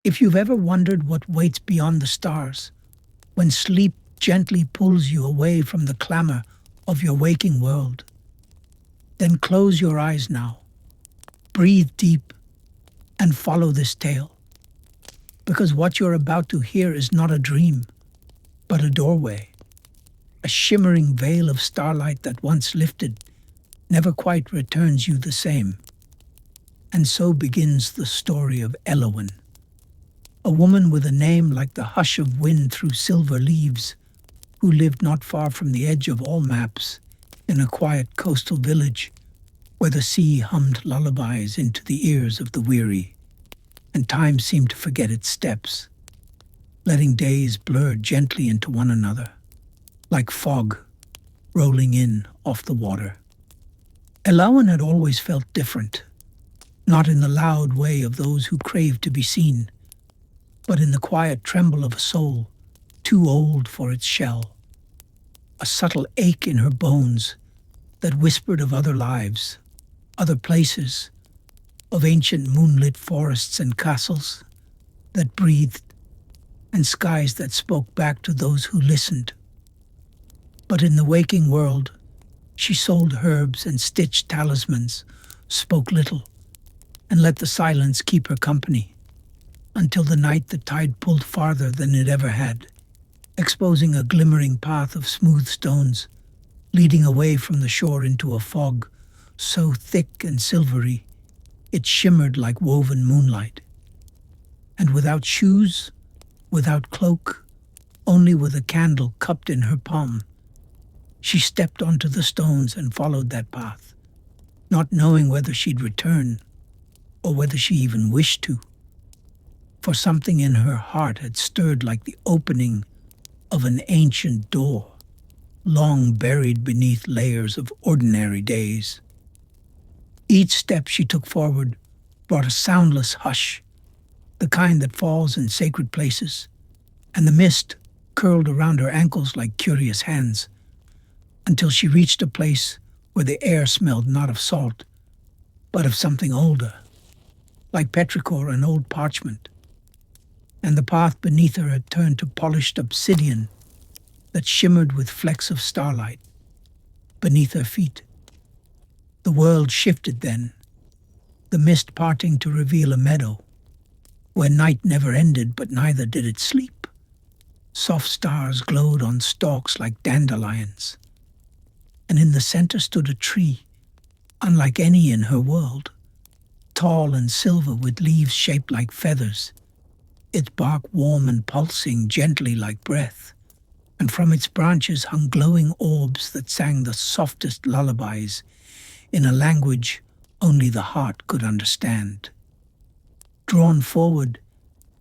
If you've ever wondered what waits beyond the stars, when sleep gently pulls you away from the clamor of your waking world, then close your eyes now, breathe deep, and follow this tale. Because what you're about to hear is not a dream, but a doorway, a shimmering veil of starlight that once lifted never quite returns you the same. And so begins the story of Elowen, a woman with a name like the hush of wind through silver leaves, who lived not far from the edge of all maps, in a quiet coastal village where the sea hummed lullabies into the ears of the weary, and time seemed to forget its steps, letting days blur gently into one another, like fog rolling in off the water. Elowen had always felt different, not in the loud way of those who crave to be seen, but in the quiet tremble of a soul too old for its shell, a subtle ache in her bones that whispered of other lives, other places, of ancient moonlit forests and castles that breathed, and skies that spoke back to those who listened. But in the waking world, she sold herbs and stitched talismans, spoke little, and let the silence keep her company, until the night the tide pulled farther than it ever had, exposing a glimmering path of smooth stones, leading away from the shore into a fog so thick and silvery it shimmered like woven moonlight. And without shoes, without cloak, only with a candle cupped in her palm, she stepped onto the stones and followed that path, not knowing whether she'd return or whether she even wished to. For something in her heart had stirred like the opening of an ancient door, long buried beneath layers of ordinary days. Each step she took forward brought a soundless hush, the kind that falls in sacred places, and the mist curled around her ankles like curious hands, until she reached a place where the air smelled not of salt, but of something older, like petrichor and old parchment, and the path beneath her had turned to polished obsidian that shimmered with flecks of starlight beneath her feet. The world shifted then, the mist parting to reveal a meadow, where night never ended, but neither did it sleep. Soft stars glowed on stalks like dandelions, and in the center stood a tree, unlike any in her world, tall and silver with leaves shaped like feathers, its bark warm and pulsing gently like breath, and from its branches hung glowing orbs that sang the softest lullabies in a language only the heart could understand. Drawn forward,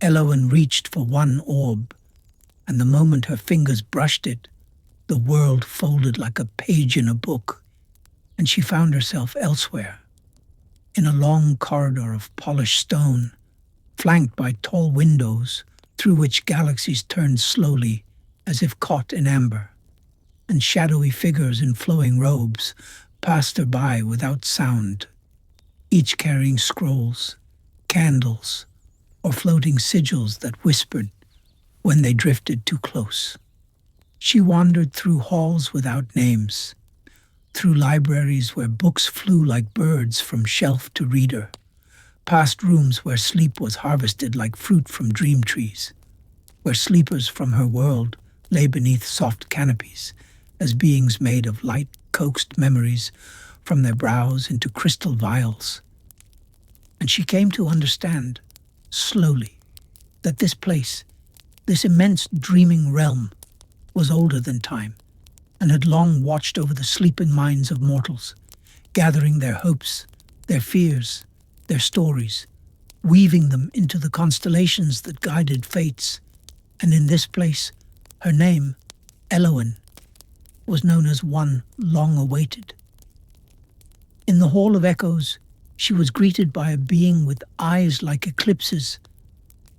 Elowen reached for one orb, and the moment her fingers brushed it, the world folded like a page in a book, and she found herself elsewhere, in a long corridor of polished stone, flanked by tall windows through which galaxies turned slowly as if caught in amber, and shadowy figures in flowing robes passed her by without sound, each carrying scrolls, candles, or floating sigils that whispered when they drifted too close. She wandered through halls without names, through libraries where books flew like birds from shelf to reader, past rooms where sleep was harvested like fruit from dream trees, where sleepers from her world lay beneath soft canopies as beings made of light coaxed memories from their brows into crystal vials. And she came to understand, slowly, that this place, this immense dreaming realm, was older than time, and had long watched over the sleeping minds of mortals, gathering their hopes, their fears, their stories, weaving them into the constellations that guided fates. And in this place, her name, Elowen, was known as one long awaited. In the Hall of Echoes, she was greeted by a being with eyes like eclipses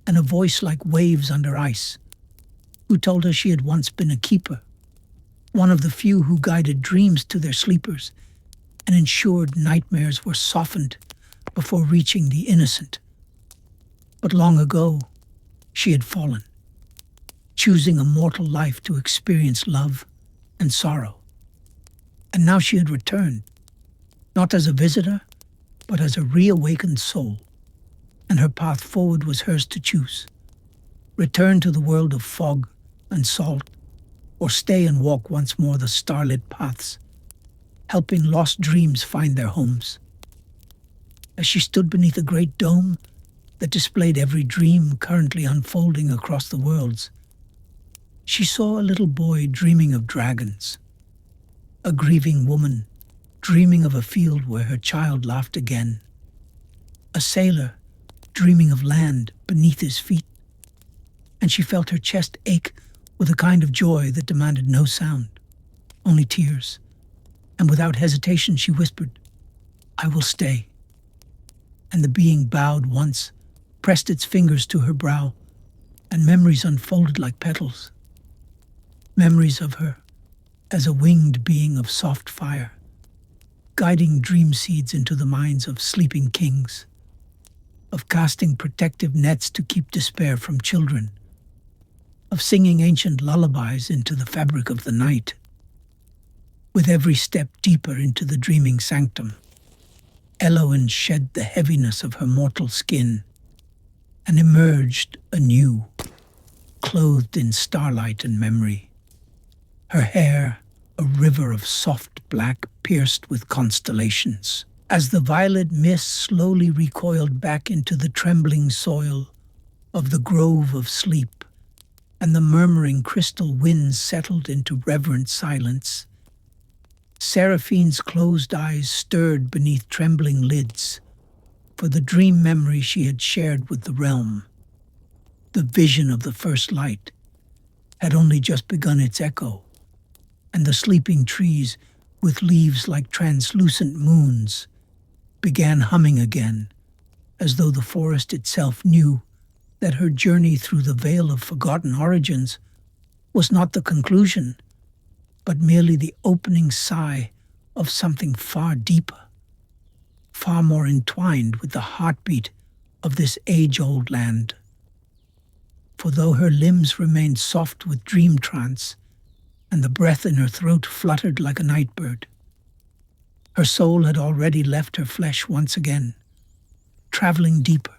and a voice like waves under ice, who told her she had once been a keeper, one of the few who guided dreams to their sleepers and ensured nightmares were softened before reaching the innocent. But long ago, She had fallen, choosing a mortal life to experience love and sorrow. And now she had returned, not as a visitor, but as a reawakened soul, and her path forward was hers to choose. Return to the world of fog and salt, or stay and walk once more the starlit paths, helping lost dreams find their homes. As she stood beneath a great dome that displayed every dream currently unfolding across the worlds, she saw a little boy dreaming of dragons, a grieving woman dreaming of a field where her child laughed again, a sailor dreaming of land beneath his feet, and she felt her chest ache with a kind of joy that demanded no sound, only tears, and without hesitation she whispered, "I will stay." And the being bowed once, pressed its fingers to her brow, and memories unfolded like petals. Memories of her as a winged being of soft fire, guiding dream seeds into the minds of sleeping kings, of casting protective nets to keep despair from children, of singing ancient lullabies into the fabric of the night. With every step deeper into the dreaming sanctum, Eloin shed the heaviness of her mortal skin and emerged anew, clothed in starlight and memory. Her hair a river of soft black pierced with constellations. As the violet mist slowly recoiled back into the trembling soil of the grove of sleep, and the murmuring crystal winds settled into reverent silence, Seraphine's closed eyes stirred beneath trembling lids, for the dream memory she had shared with the realm, the vision of the first light, had only just begun its echo, and the sleeping trees, with leaves like translucent moons, began humming again, as though the forest itself knew that her journey through the veil of forgotten origins was not the conclusion, but merely the opening sigh of something far deeper, far more entwined with the heartbeat of this age-old land. For though her limbs remained soft with dream trance, and the breath in her throat fluttered like a night bird, her soul had already left her flesh once again, traveling deeper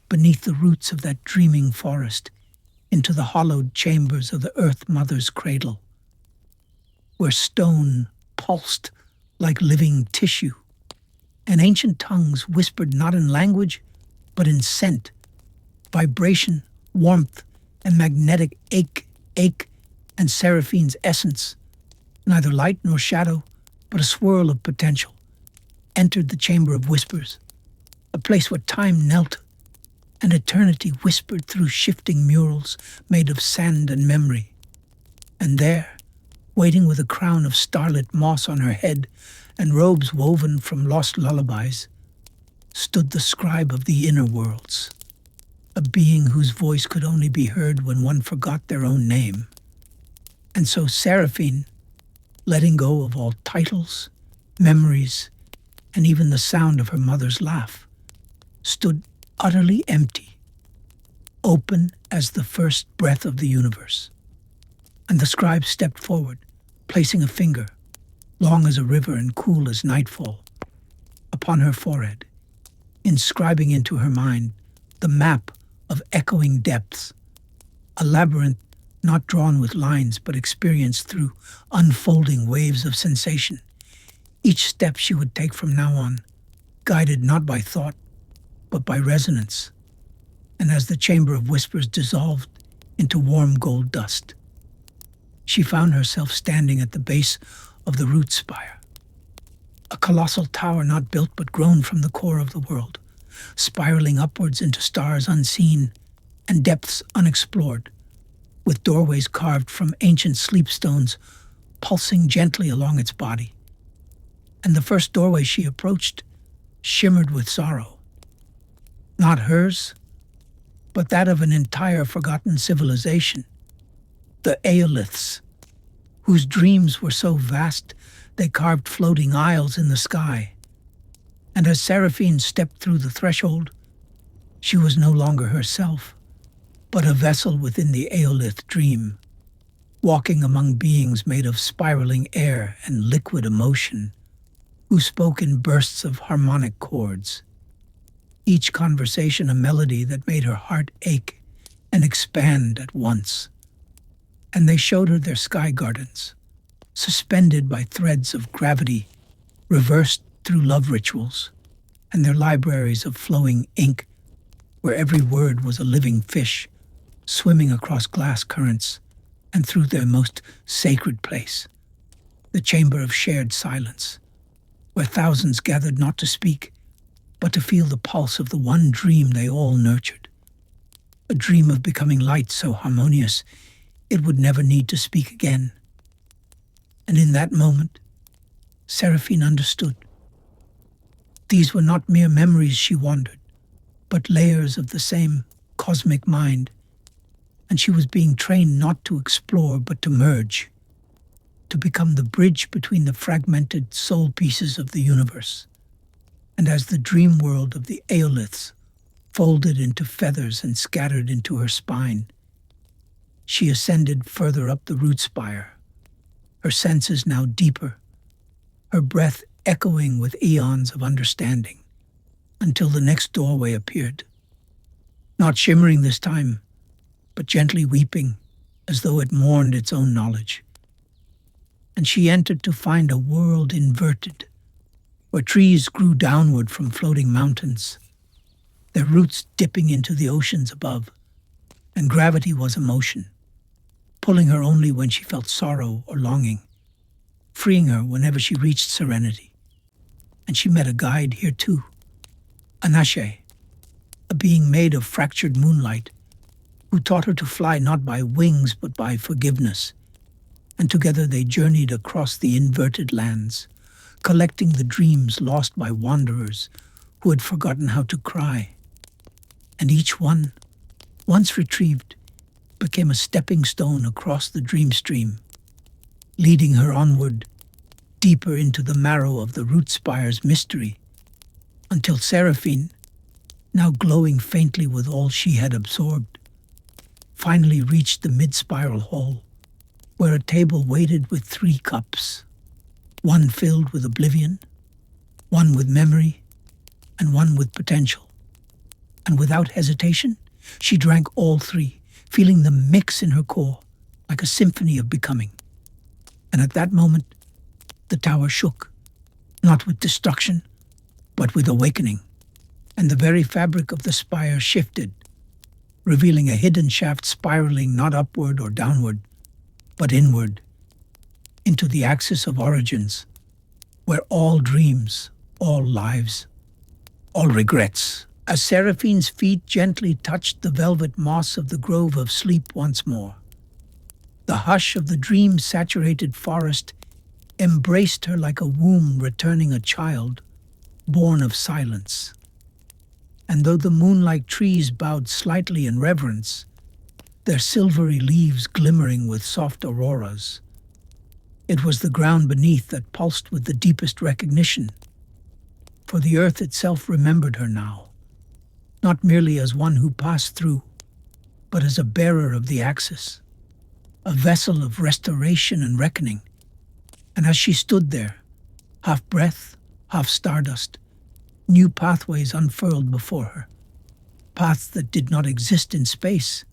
beneath the roots of that dreaming forest into the hollowed chambers of the Earth Mother's cradle, where stone pulsed like living tissue, and ancient tongues whispered not in language, but in scent, vibration, warmth, and magnetic ache, and Seraphine's essence, neither light nor shadow, but a swirl of potential, entered the chamber of whispers, a place where time knelt and eternity whispered through shifting murals made of sand and memory. And there, waiting with a crown of starlit moss on her head and robes woven from lost lullabies, stood the scribe of the inner worlds, a being whose voice could only be heard when one forgot their own name. And so Seraphine, letting go of all titles, memories, and even the sound of her mother's laugh, stood utterly empty, open as the first breath of the universe. And the scribe stepped forward, placing a finger, long as a river and cool as nightfall, upon her forehead, inscribing into her mind the map of echoing depths, a labyrinth not drawn with lines but experienced through unfolding waves of sensation. Each step she would take from now on, guided not by thought, but by resonance. And as the chamber of whispers dissolved into warm gold dust, she found herself standing at the base of the root spire, a colossal tower not built but grown from the core of the world, spiraling upwards into stars unseen and depths unexplored, with doorways carved from ancient sleepstones pulsing gently along its body. And the first doorway she approached shimmered with sorrow, not hers, but that of an entire forgotten civilization, the Aeoliths, whose dreams were so vast they carved floating isles in the sky. And as Seraphine stepped through the threshold, she was no longer herself, but a vessel within the Aeolith dream, walking among beings made of spiraling air and liquid emotion, who spoke in bursts of harmonic chords, each conversation a melody that made her heart ache and expand at once. And they showed her their sky gardens, suspended by threads of gravity, reversed through love rituals, and their libraries of flowing ink, where every word was a living fish, swimming across glass currents and through their most sacred place, the chamber of shared silence, where thousands gathered not to speak, but to feel the pulse of the one dream they all nurtured, a dream of becoming light so harmonious it would never need to speak again. And in that moment, Seraphine understood. These were not mere memories she wandered, but layers of the same cosmic mind, and she was being trained not to explore but to merge, to become the bridge between the fragmented soul pieces of the universe. And as the dream world of the Aeoliths folded into feathers and scattered into her spine, she ascended further up the root spire, her senses now deeper, her breath echoing with eons of understanding, until the next doorway appeared, not shimmering this time, but gently weeping as though it mourned its own knowledge. And she entered to find a world inverted, where trees grew downward from floating mountains, their roots dipping into the oceans above, and gravity was emotion, pulling her only when she felt sorrow or longing, freeing her whenever she reached serenity. And she met a guide here too, Anashe, a being made of fractured moonlight, who taught her to fly not by wings but by forgiveness. And together they journeyed across the inverted lands, collecting the dreams lost by wanderers who had forgotten how to cry. And each one, once retrieved, became a stepping stone across the dream stream, leading her onward, deeper into the marrow of the root spire's mystery, until Seraphine, now glowing faintly with all she had absorbed, finally reached the mid-spiral hall, where a table waited with 3 cups, one filled with oblivion, one with memory, and one with potential. And without hesitation, she drank all 3, feeling them mix in her core like a symphony of becoming. And at that moment, the tower shook, not with destruction, but with awakening, and the very fabric of the spire shifted, revealing a hidden shaft spiraling not upward or downward, but inward, into the axis of origins, where all dreams, all lives, all regrets. As Seraphine's feet gently touched the velvet moss of the grove of sleep once more, the hush of the dream-saturated forest embraced her like a womb returning a child, born of silence. And though the moonlike trees bowed slightly in reverence, their silvery leaves glimmering with soft auroras, it was the ground beneath that pulsed with the deepest recognition, for the earth itself remembered her now, not merely as one who passed through, but as a bearer of the axis, a vessel of restoration and reckoning. And as she stood there, half breath, half stardust, new pathways unfurled before her, paths that did not exist in space,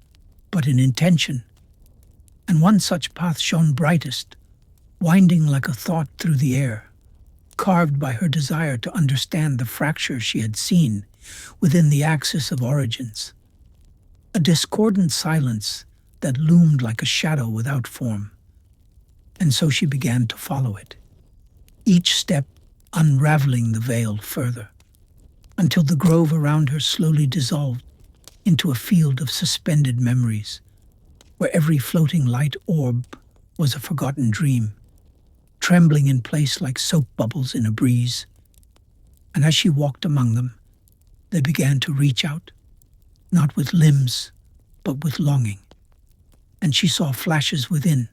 but in intention. And one such path shone brightest, winding like a thought through the air, carved by her desire to understand the fracture she had seen within the axis of origins, a discordant silence that loomed like a shadow without form. And so she began to follow it, each step unraveling the veil further, until the grove around her slowly dissolved into a field of suspended memories, where every floating light orb was a forgotten dream, trembling in place like soap bubbles in a breeze. And as she walked among them, they began to reach out, not with limbs, but with longing. And she saw flashes within.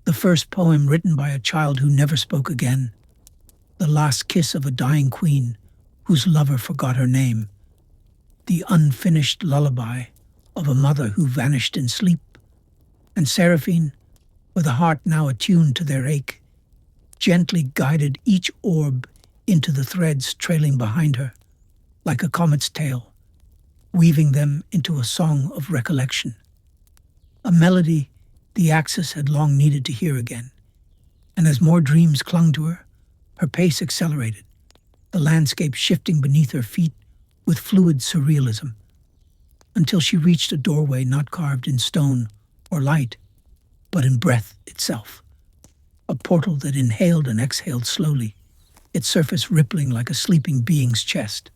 The first poem written by a child who never spoke again, the last kiss of a dying queen whose lover forgot her name, the unfinished lullaby of a mother who vanished in sleep, and Seraphine, with a heart now attuned to their ache, gently guided each orb into the threads trailing behind her, like a comet's tail, weaving them into a song of recollection. A melody the Axis had long needed to hear again, and as more dreams clung to her, her pace accelerated, the landscape shifting beneath her feet with fluid surrealism, until she reached a doorway not carved in stone or light, but in breath itself, a portal that inhaled and exhaled slowly, its surface rippling like a sleeping being's chest.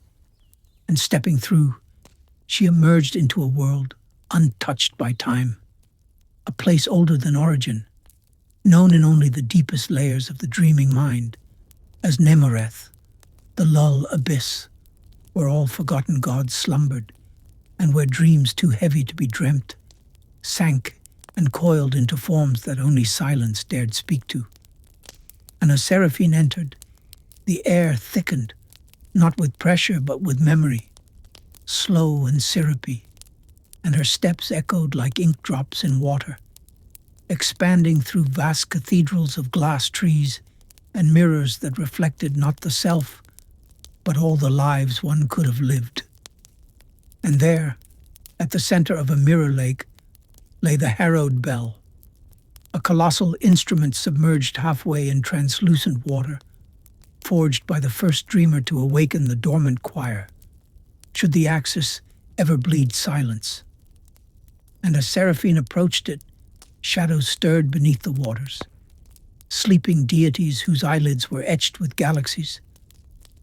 And stepping through, she emerged into a world untouched by time, a place older than origin, known in only the deepest layers of the dreaming mind as Nemoreth, the lull abyss, where all forgotten gods slumbered, and where dreams too heavy to be dreamt sank and coiled into forms that only silence dared speak to. And as Seraphine entered, the air thickened, not with pressure but with memory, slow and syrupy, and her steps echoed like ink drops in water, expanding through vast cathedrals of glass trees and mirrors that reflected not the self, but all the lives one could have lived. And there, at the center of a mirror lake, lay the harrowed bell, a colossal instrument submerged halfway in translucent water, forged by the first dreamer to awaken the dormant choir, should the Axis ever bleed silence. And as Seraphine approached it, shadows stirred beneath the waters, sleeping deities whose eyelids were etched with galaxies,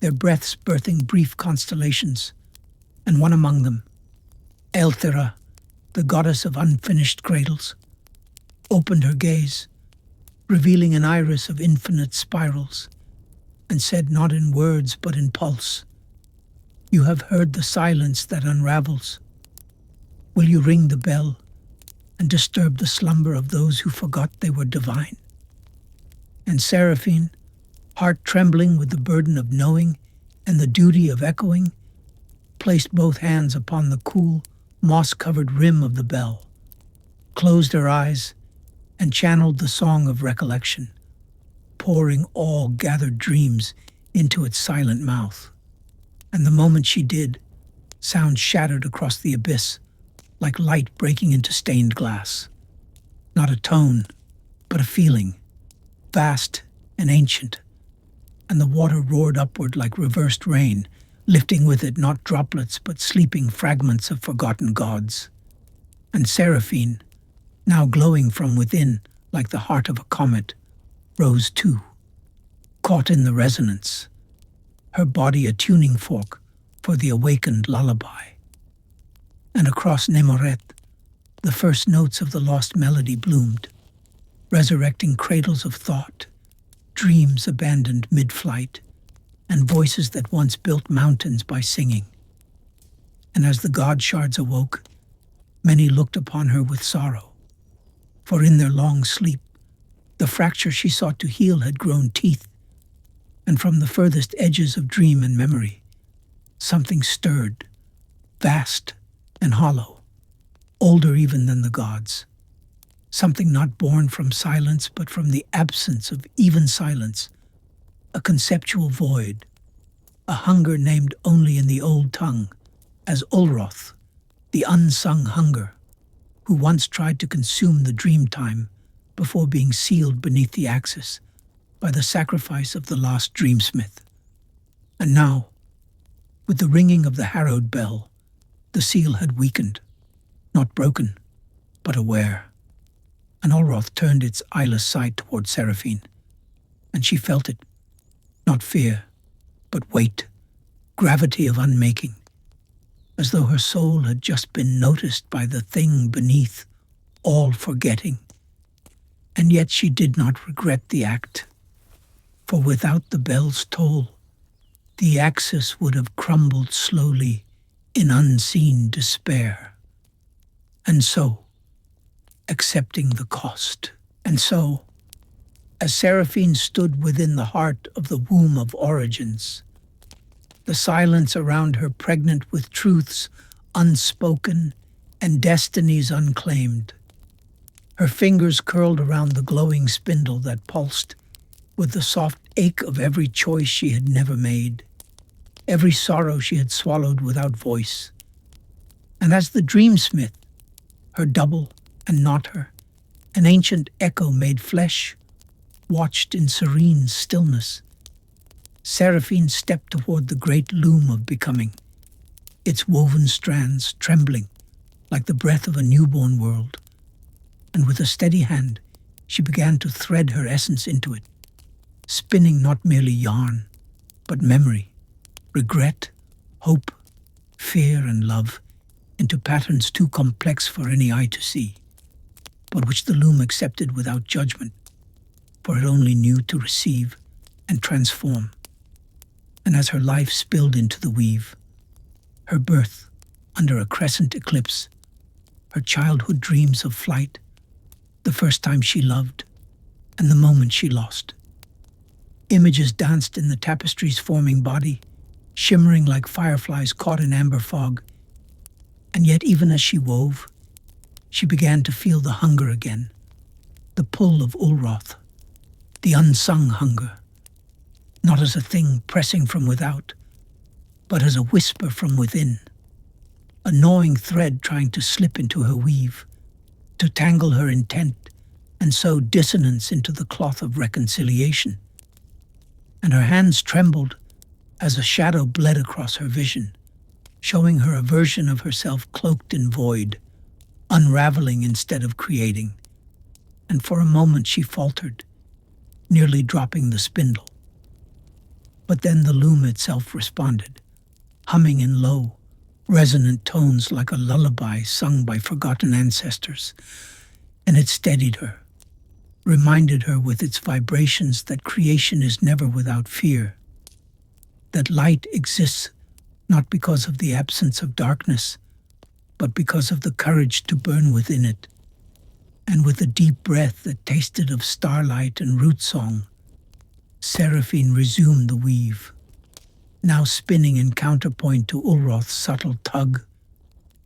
their breaths birthing brief constellations, and one among them, Elthera, the goddess of unfinished cradles, opened her gaze, revealing an iris of infinite spirals, and said not in words but in pulse, "You have heard the silence that unravels. Will you ring the bell and disturb the slumber of those who forgot they were divine?" And Seraphine, heart trembling with the burden of knowing and the duty of echoing, placed both hands upon the cool, moss-covered rim of the bell, closed her eyes, and channeled the song of recollection, pouring all gathered dreams into its silent mouth. And the moment she did, sound shattered across the abyss like light breaking into stained glass. Not a tone, but a feeling, vast and ancient, and the water roared upward like reversed rain, lifting with it not droplets but sleeping fragments of forgotten gods. And Seraphine, now glowing from within like the heart of a comet, rose too, caught in the resonance, her body a tuning fork for the awakened lullaby. And across Nemoreth, the first notes of the lost melody bloomed, resurrecting cradles of thought, dreams abandoned mid-flight, and voices that once built mountains by singing. And as the god shards awoke, many looked upon her with sorrow, for in their long sleep, the fracture she sought to heal had grown teeth, and from the furthest edges of dream and memory, something stirred, vast and hollow, older even than the gods, something not born from silence but from the absence of even silence, a conceptual void, a hunger named only in the old tongue as Ulroth, the unsung hunger, who once tried to consume the dream time before being sealed beneath the Axis by the sacrifice of the last dreamsmith. And now, with the ringing of the harrowed bell, the seal had weakened, not broken, but aware. And Ulroth turned its eyeless sight toward Seraphine, and she felt it, not fear, but weight, gravity of unmaking, as though her soul had just been noticed by the thing beneath, all forgetting. And yet she did not regret the act, for without the bell's toll, the Axis would have crumbled slowly in unseen despair. And so, accepting the cost. And so, as Seraphine stood within the heart of the womb of origins, the silence around her pregnant with truths unspoken and destinies unclaimed. Her fingers curled around the glowing spindle that pulsed with the soft ache of every choice she had never made, every sorrow she had swallowed without voice. And as the dreamsmith, her double and not her, an ancient echo made flesh, watched in serene stillness, Seraphine stepped toward the great loom of becoming, its woven strands trembling like the breath of a newborn world. And with a steady hand, she began to thread her essence into it, spinning not merely yarn, but memory, regret, hope, fear, and love into patterns too complex for any eye to see, but which the loom accepted without judgment, for it only knew to receive and transform. And as her life spilled into the weave, her birth under a crescent eclipse, her childhood dreams of flight, the first time she loved, and the moment she lost. Images danced in the tapestry's forming body, shimmering like fireflies caught in amber fog. And yet even as she wove, she began to feel the hunger again, the pull of Ulroth, the unsung hunger, not as a thing pressing from without, but as a whisper from within, a gnawing thread trying to slip into her weave, to tangle her intent and sow dissonance into the cloth of reconciliation. And her hands trembled as a shadow bled across her vision, showing her a version of herself cloaked in void, unraveling instead of creating. And for a moment she faltered, nearly dropping the spindle. But then the loom itself responded, humming in low, resonant tones like a lullaby sung by forgotten ancestors, and it steadied her, reminded her with its vibrations that creation is never without fear, that light exists not because of the absence of darkness, but because of the courage to burn within it. And with a deep breath that tasted of starlight and root song, Seraphine resumed the weave, now spinning in counterpoint to Ulroth's subtle tug,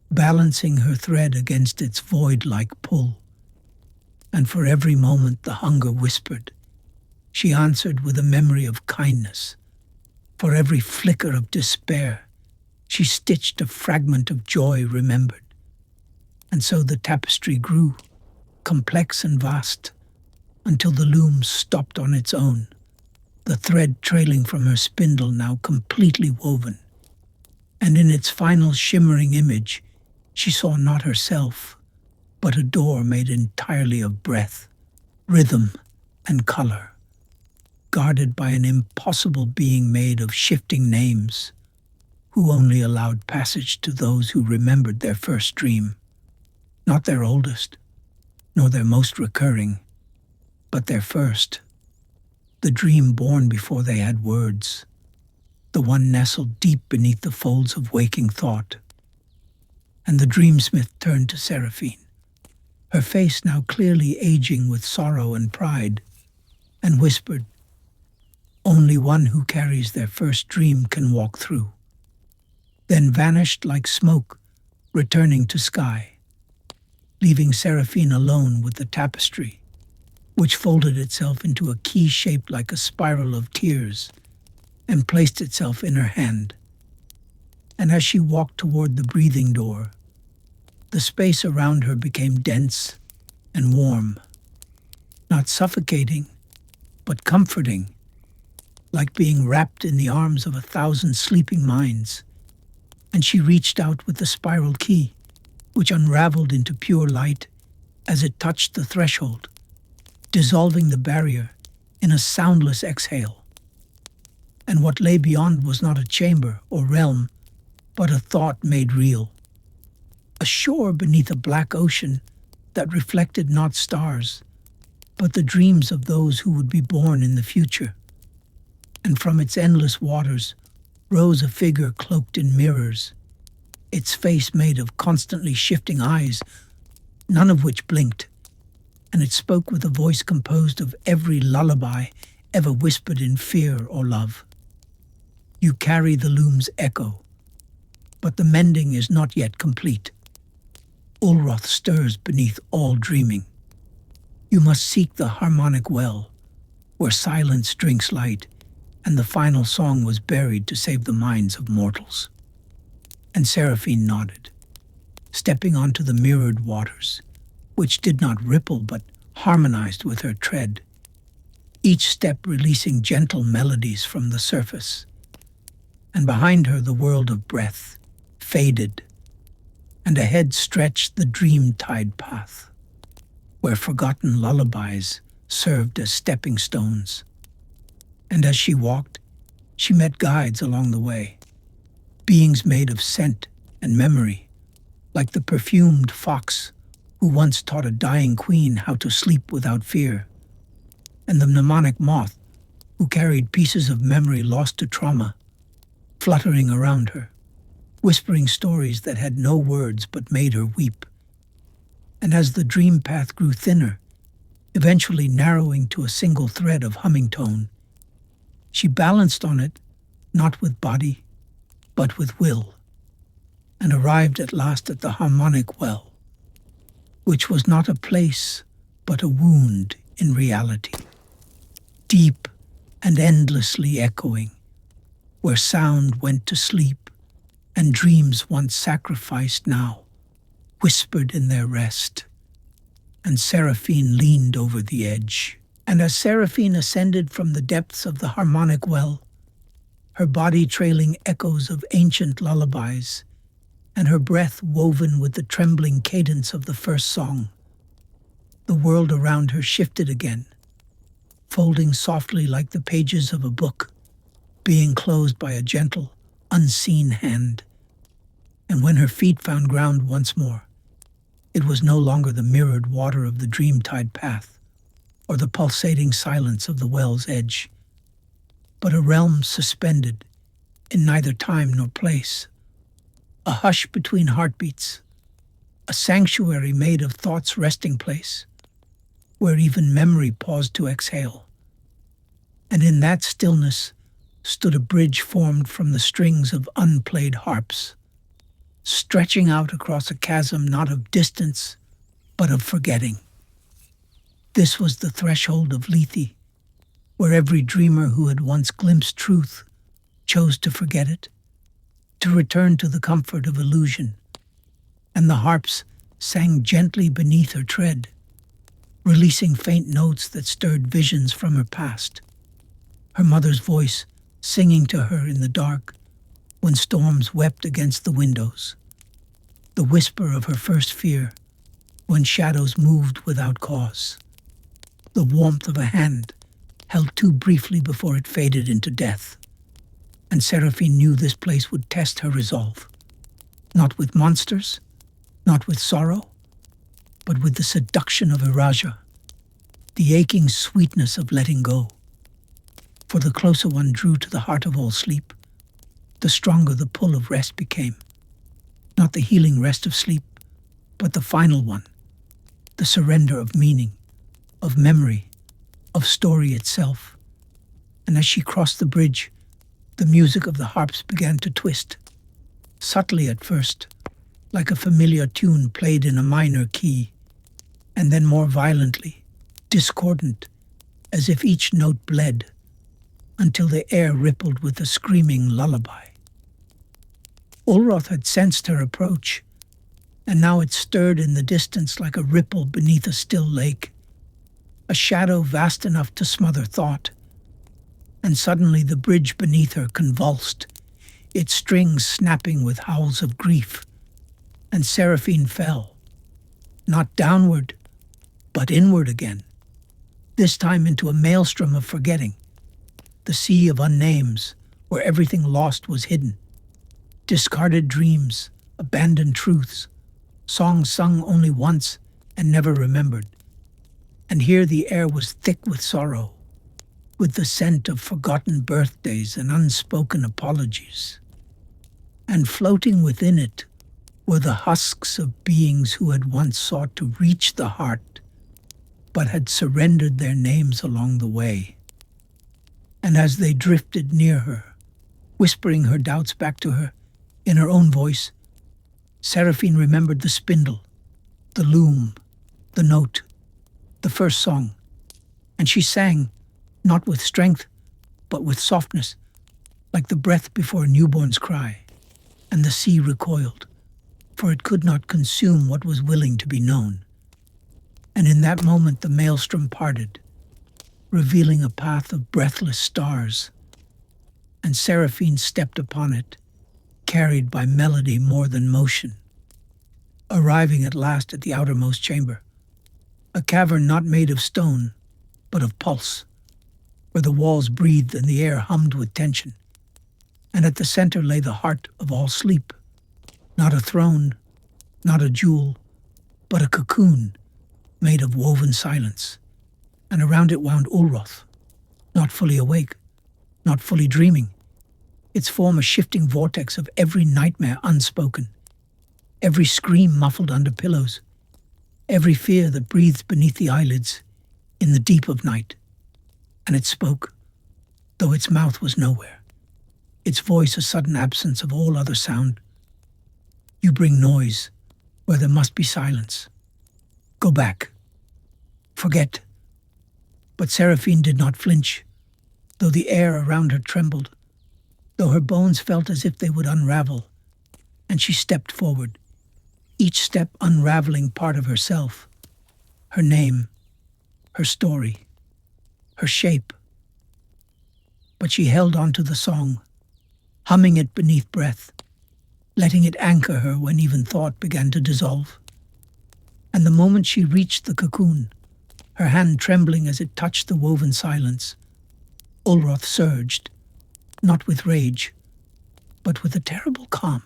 balancing her thread against its void-like pull. And for every moment the hunger whispered, she answered with a memory of kindness. For every flicker of despair, she stitched a fragment of joy remembered. And so the tapestry grew, complex and vast, until the loom stopped on its own, the thread trailing from her spindle now completely woven. And in its final shimmering image, she saw not herself, but a door made entirely of breath, rhythm, and color, guarded by an impossible being made of shifting names, who only allowed passage to those who remembered their first dream, not their oldest, nor their most recurring, but their first, the dream born before they had words, the one nestled deep beneath the folds of waking thought. And the dreamsmith turned to Seraphine, her face now clearly aging with sorrow and pride, and whispered, "Only one who carries their first dream can walk through," then vanished like smoke, returning to sky, leaving Seraphine alone with the tapestry, which folded itself into a key shaped like a spiral of tears, and placed itself in her hand. And as she walked toward the breathing door, the space around her became dense and warm, not suffocating, but comforting, like being wrapped in the arms of 1,000 sleeping minds. And she reached out with the spiral key, which unraveled into pure light as it touched the threshold, dissolving the barrier in a soundless exhale. And what lay beyond was not a chamber or realm, but a thought made real. A shore beneath a black ocean that reflected not stars, but the dreams of those who would be born in the future. And from its endless waters rose a figure cloaked in mirrors, its face made of constantly shifting eyes, none of which blinked, and it spoke with a voice composed of every lullaby ever whispered in fear or love. "You carry the loom's echo, but the mending is not yet complete. Ulroth stirs beneath all dreaming. You must seek the harmonic well, where silence drinks light, and the final song was buried to save the minds of mortals. And Seraphine nodded, stepping onto the mirrored waters, which did not ripple but harmonized with her tread, each step releasing gentle melodies from the surface. And behind her the world of breath faded, and ahead stretched the dream-tide path, where forgotten lullabies served as stepping stones. And as she walked, she met guides along the way, beings made of scent and memory, like the perfumed fox who once taught a dying queen how to sleep without fear, and the mnemonic moth who carried pieces of memory lost to trauma, fluttering around her, whispering stories that had no words but made her weep. And as the dream path grew thinner, eventually narrowing to a single thread of humming tone, she balanced on it, not with body, but with will, and arrived at last at the harmonic well, which was not a place, but a wound in reality, deep and endlessly echoing, where sound went to sleep and dreams once sacrificed now whispered in their rest. And Seraphine leaned over the edge. And as Seraphine ascended from the depths of the harmonic well, her body trailing echoes of ancient lullabies, and her breath woven with the trembling cadence of the first song, the world around her shifted again, folding softly like the pages of a book, being closed by a gentle, unseen hand. And when her feet found ground once more, it was no longer the mirrored water of the dream-tide path, or the pulsating silence of the well's edge, but a realm suspended in neither time nor place, a hush between heartbeats, a sanctuary made of thought's resting place, where even memory paused to exhale. And in that stillness stood a bridge formed from the strings of unplayed harps, stretching out across a chasm not of distance, but of forgetting. This was the threshold of Lethe, where every dreamer who had once glimpsed truth chose to forget it, to return to the comfort of illusion. And the harps sang gently beneath her tread, releasing faint notes that stirred visions from her past, her mother's voice singing to her in the dark when storms wept against the windows, the whisper of her first fear when shadows moved without cause, the warmth of a hand held too briefly before it faded into death. And Seraphine knew this place would test her resolve, not with monsters, not with sorrow, but with the seduction of Iraja, the aching sweetness of letting go. For the closer one drew to the heart of all sleep, the stronger the pull of rest became. Not the healing rest of sleep, but the final one, the surrender of meaning, of memory, of story itself. And as she crossed the bridge, the music of the harps began to twist, subtly at first, like a familiar tune played in a minor key, and then more violently, discordant, as if each note bled, until the air rippled with a screaming lullaby. Ulroth had sensed her approach, and now it stirred in the distance like a ripple beneath a still lake, a shadow vast enough to smother thought. And suddenly the bridge beneath her convulsed, its strings snapping with howls of grief, and Seraphine fell, not downward, but inward again, this time into a maelstrom of forgetting, the sea of unnames where everything lost was hidden, discarded dreams, abandoned truths, songs sung only once and never remembered. And here the air was thick with sorrow, with the scent of forgotten birthdays and unspoken apologies. And floating within it were the husks of beings who had once sought to reach the heart, but had surrendered their names along the way. And as they drifted near her, whispering her doubts back to her, in her own voice, Seraphine remembered the spindle, the loom, the note, the first song. And she sang, not with strength, but with softness, like the breath before a newborn's cry. And the sea recoiled, for it could not consume what was willing to be known. And in that moment the maelstrom parted, revealing a path of breathless stars. And Seraphine stepped upon it, carried by melody more than motion, arriving at last at the outermost chamber, a cavern not made of stone, but of pulse, where the walls breathed and the air hummed with tension. And at the center lay the heart of all sleep, not a throne, not a jewel, but a cocoon made of woven silence. And around it wound Ulroth, not fully awake, not fully dreaming, its form a shifting vortex of every nightmare unspoken, every scream muffled under pillows, every fear that breathed beneath the eyelids in the deep of night. And it spoke, though its mouth was nowhere, its voice a sudden absence of all other sound. You bring noise where there must be silence. Go back. Forget. But Seraphine did not flinch, though the air around her trembled, though her bones felt as if they would unravel, and she stepped forward, each step unraveling part of herself, her name, her story, her shape. But she held on to the song, humming it beneath breath, letting it anchor her when even thought began to dissolve. And the moment she reached the cocoon, her hand trembling as it touched the woven silence, Ulroth surged, not with rage, but with a terrible calm,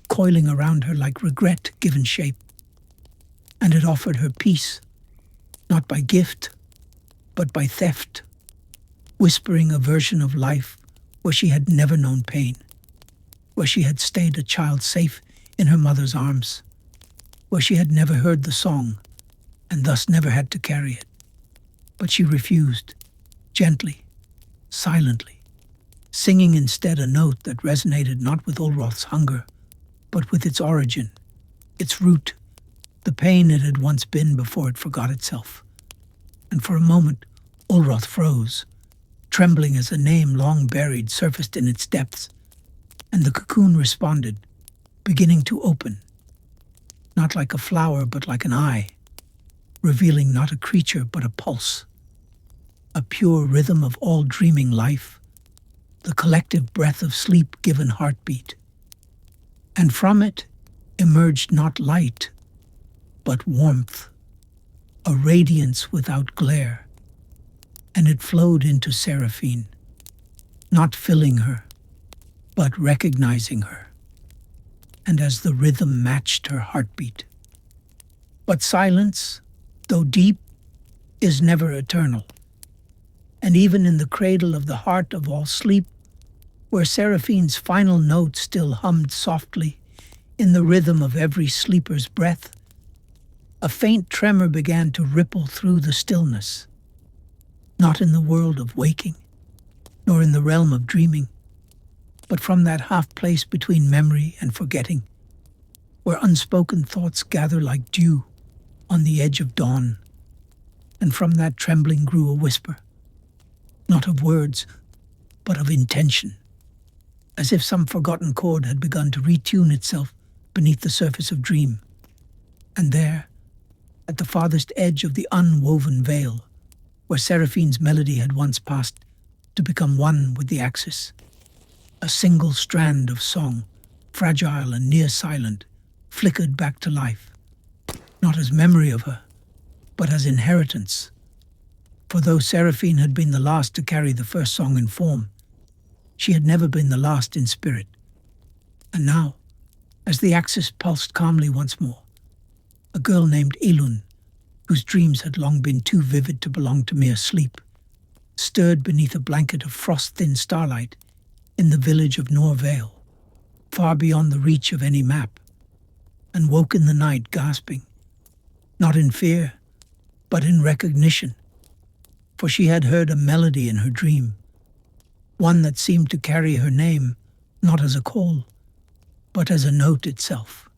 coiling around her like regret given shape. And it offered her peace, not by gift, but by theft, whispering a version of life where she had never known pain, where she had stayed a child safe in her mother's arms, where she had never heard the song and thus never had to carry it. But she refused, gently, silently, singing instead a note that resonated not with Ulroth's hunger, but with its origin, its root, the pain it had once been before it forgot itself. And for a moment, Ulroth froze, trembling as a name long buried surfaced in its depths, and the cocoon responded, beginning to open, not like a flower but like an eye, revealing not a creature but a pulse, a pure rhythm of all dreaming life, the collective breath of sleep-given heartbeat. And from it emerged not light, but warmth, a radiance without glare, and it flowed into Seraphine, not filling her, but recognizing her, and as the rhythm matched her heartbeat. But silence, though deep, is never eternal, and even in the cradle of the heart of all sleep, where Seraphine's final note still hummed softly in the rhythm of every sleeper's breath, a faint tremor began to ripple through the stillness, not in the world of waking, nor in the realm of dreaming, but from that half place between memory and forgetting, where unspoken thoughts gather like dew on the edge of dawn. And from that trembling grew a whisper, not of words, but of intention, as if some forgotten chord had begun to retune itself beneath the surface of dream. And there, at the farthest edge of the unwoven veil, where Seraphine's melody had once passed to become one with the axis, a single strand of song, fragile and near silent, flickered back to life, not as memory of her, but as inheritance. For though Seraphine had been the last to carry the first song in form, she had never been the last in spirit. And now, as the axis pulsed calmly once more, a girl named Elun, whose dreams had long been too vivid to belong to mere sleep, stirred beneath a blanket of frost-thin starlight in the village of Norvale, far beyond the reach of any map, and woke in the night gasping, not in fear, but in recognition, for she had heard a melody in her dream, one that seemed to carry her name not as a call, but as a note itself.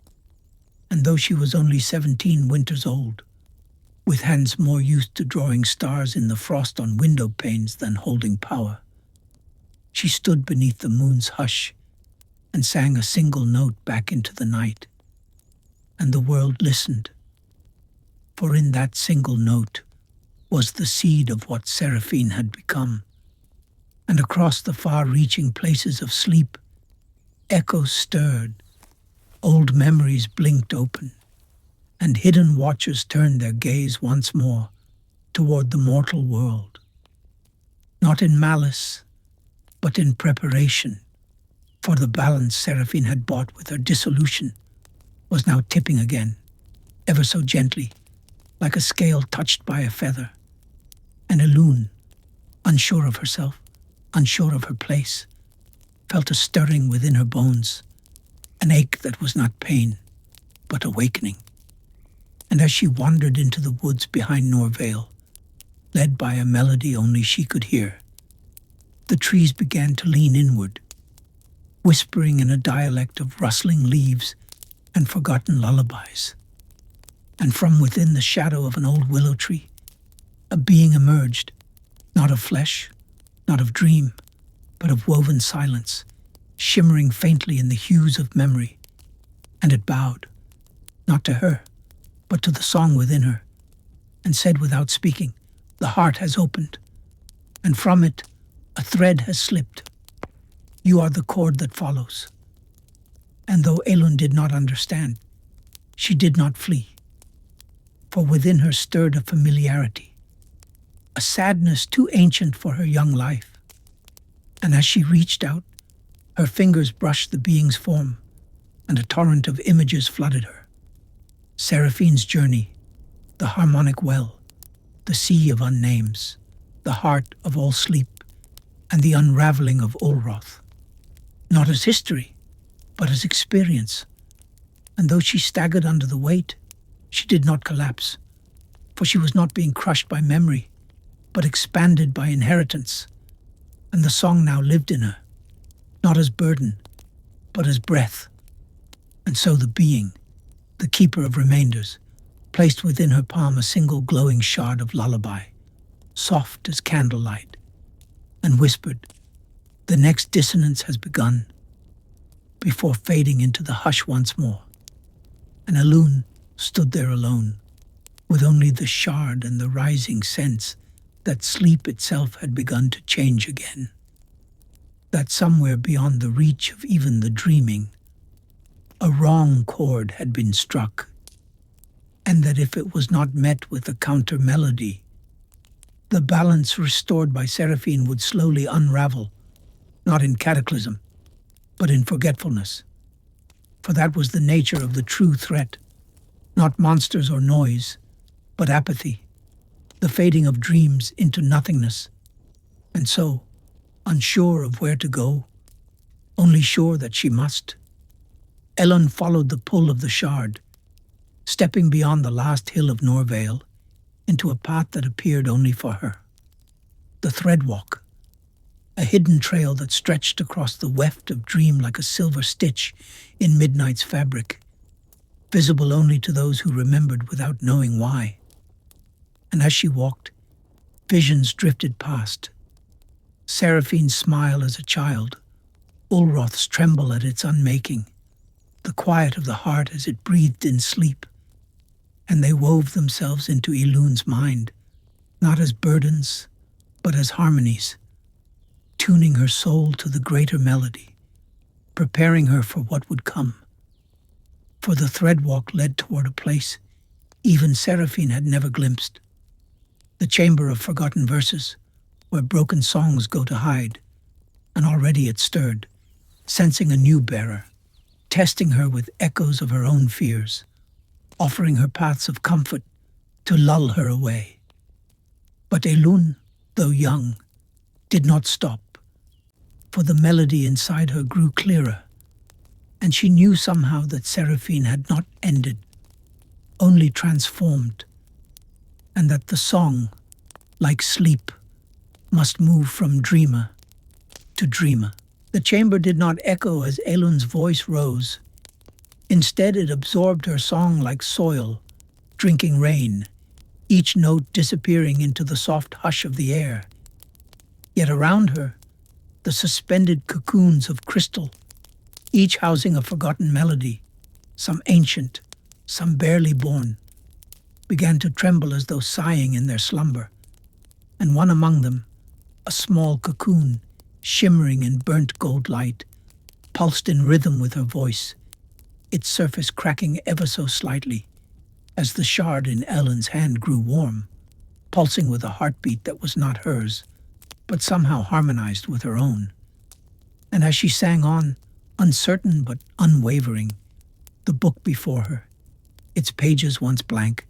And though she was only 17 winters old, with hands more used to drawing stars in the frost on window panes than holding power, she stood beneath the moon's hush and sang a single note back into the night. And the world listened, for in that single note was the seed of what Seraphine had become. And across the far-reaching places of sleep, echoes stirred, old memories blinked open, and hidden watchers turned their gaze once more toward the mortal world. Not in malice, but in preparation, for the balance Seraphine had bought with her dissolution was now tipping again, ever so gently, like a scale touched by a feather. And Elune, unsure of herself, unsure of her place, felt a stirring within her bones, an ache that was not pain, but awakening. And as she wandered into the woods behind Norvale, led by a melody only she could hear, the trees began to lean inward, whispering in a dialect of rustling leaves and forgotten lullabies. And from within the shadow of an old willow tree, a being emerged, not of flesh, not of dream, but of woven silence, shimmering faintly in the hues of memory. And it bowed, not to her, but to the song within her, and said without speaking, "The heart has opened, and from it a thread has slipped. You are the chord that follows." And though Elune did not understand, she did not flee, for within her stirred a familiarity, a sadness too ancient for her young life. And as she reached out, her fingers brushed the being's form, and a torrent of images flooded her. Seraphine's journey, the harmonic well, the sea of unnames, the heart of all sleep, and the unraveling of Ulroth. Not as history, but as experience. And though she staggered under the weight, she did not collapse, for she was not being crushed by memory, but expanded by inheritance. And the song now lived in her, not as burden, but as breath. And so the being, the keeper of remainders, placed within her palm a single glowing shard of lullaby, soft as candlelight, and whispered, "The next dissonance has begun," before fading into the hush once more. And Elune stood there alone, with only the shard and the rising sense that sleep itself had begun to change again. That somewhere beyond the reach of even the dreaming, a wrong chord had been struck, and that if it was not met with a counter-melody, the balance restored by Seraphine would slowly unravel, not in cataclysm, but in forgetfulness. For that was the nature of the true threat, not monsters or noise, but apathy, the fading of dreams into nothingness. And so, unsure of where to go, only sure that she must, Elune followed the pull of the shard, stepping beyond the last hill of Norvale into a path that appeared only for her. The Threadwalk, a hidden trail that stretched across the weft of dream like a silver stitch in midnight's fabric, visible only to those who remembered without knowing why. And as she walked, visions drifted past. Seraphine's smile as a child, Ulroth's tremble at its unmaking, the quiet of the heart as it breathed in sleep, and they wove themselves into Elune's mind, not as burdens, but as harmonies, tuning her soul to the greater melody, preparing her for what would come. For the Threadwalk led toward a place even Seraphine had never glimpsed, the chamber of forgotten verses, where broken songs go to hide, and already it stirred, sensing a new bearer, testing her with echoes of her own fears, offering her paths of comfort to lull her away. But Elune, though young, did not stop, for the melody inside her grew clearer, and she knew somehow that Seraphine had not ended, only transformed, and that the song, like sleep, must move from dreamer to dreamer. The chamber did not echo as Elune's voice rose. Instead, it absorbed her song like soil, drinking rain, each note disappearing into the soft hush of the air. Yet around her, the suspended cocoons of crystal, each housing a forgotten melody, some ancient, some barely born, began to tremble as though sighing in their slumber. And one among them, a small cocoon, shimmering in burnt gold light, pulsed in rhythm with her voice, its surface cracking ever so slightly as the shard in Ellen's hand grew warm, pulsing with a heartbeat that was not hers, but somehow harmonized with her own. And as she sang on, uncertain but unwavering, the book before her, its pages once blank,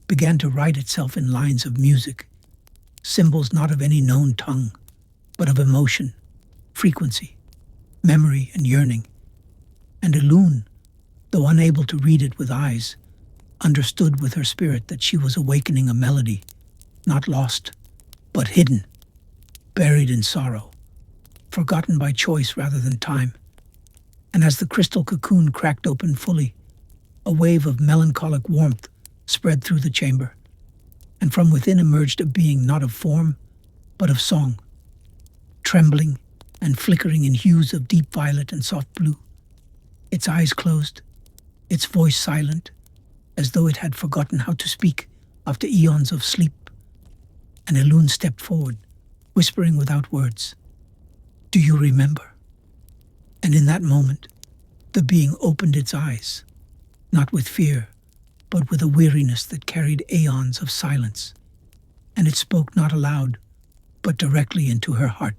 began to write itself in lines of music, symbols not of any known tongue, but of emotion, frequency, memory, and yearning. And Elune, though unable to read it with eyes, understood with her spirit that she was awakening a melody, not lost, but hidden, buried in sorrow, forgotten by choice rather than time. And as the crystal cocoon cracked open fully, a wave of melancholic warmth spread through the chamber, and from within emerged a being not of form, but of song, trembling and flickering in hues of deep violet and soft blue, its eyes closed, its voice silent, as though it had forgotten how to speak after eons of sleep. And Elune stepped forward, whispering without words, "Do you remember?" And in that moment, the being opened its eyes, not with fear, but with a weariness that carried aeons of silence, and it spoke not aloud, but directly into her heart.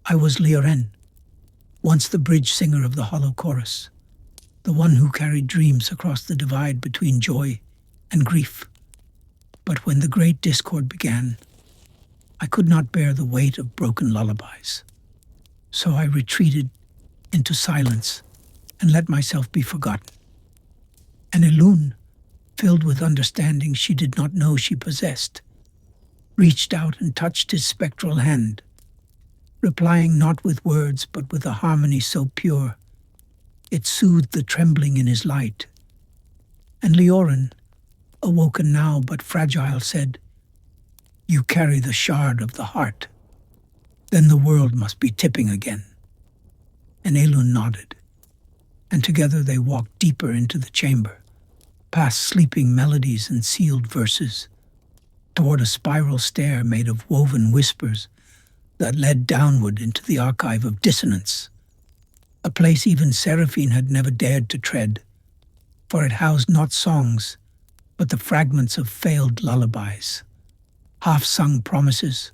"I was Lioren, once the bridge singer of the hollow chorus, the one who carried dreams across the divide between joy and grief. But when the great discord began, I could not bear the weight of broken lullabies. So I retreated into silence and let myself be forgotten." And Elune, filled with understanding she did not know she possessed, reached out and touched his spectral hand, replying not with words but with a harmony so pure it soothed the trembling in his light. And Lioren, awoken now but fragile, said, "You carry the shard of the heart. Then the world must be tipping again." And Elune nodded, and together they walked deeper into the chamber, past sleeping melodies and sealed verses, toward a spiral stair made of woven whispers that led downward into the archive of dissonance, a place even Seraphine had never dared to tread, for it housed not songs, but the fragments of failed lullabies, half-sung promises,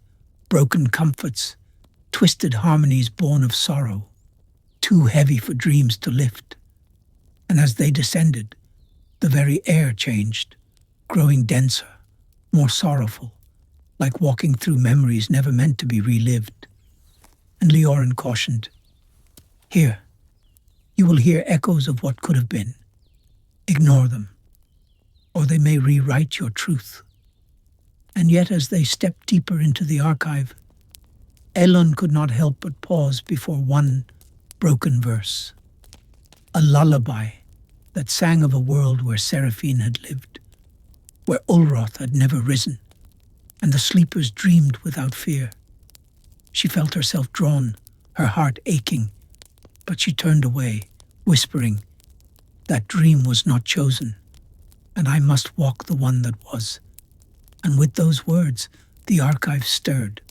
broken comforts, twisted harmonies born of sorrow, too heavy for dreams to lift. And as they descended, the very air changed, growing denser, more sorrowful, like walking through memories never meant to be relived. And Lioren cautioned, "Here, you will hear echoes of what could have been. Ignore them, or they may rewrite your truth." And yet as they stepped deeper into the archive, Elune could not help but pause before one broken verse, a lullaby that sang of a world where Seraphine had lived, where Ulroth had never risen, and the sleepers dreamed without fear. She felt herself drawn, her heart aching, but she turned away, whispering, "That dream was not chosen, and I must walk the one that was." And with those words, the archive stirred,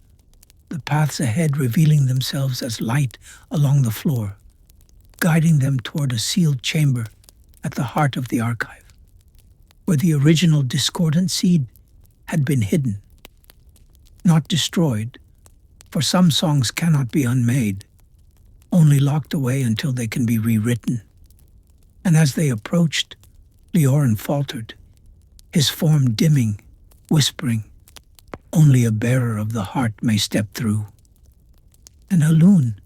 the paths ahead revealing themselves as light along the floor, guiding them toward a sealed chamber at the heart of the archive, where the original discordant seed had been hidden, not destroyed, for some songs cannot be unmade, only locked away until they can be rewritten. And as they approached, Lioren faltered, his form dimming, whispering, "Only a bearer of the heart may step through." And Elune,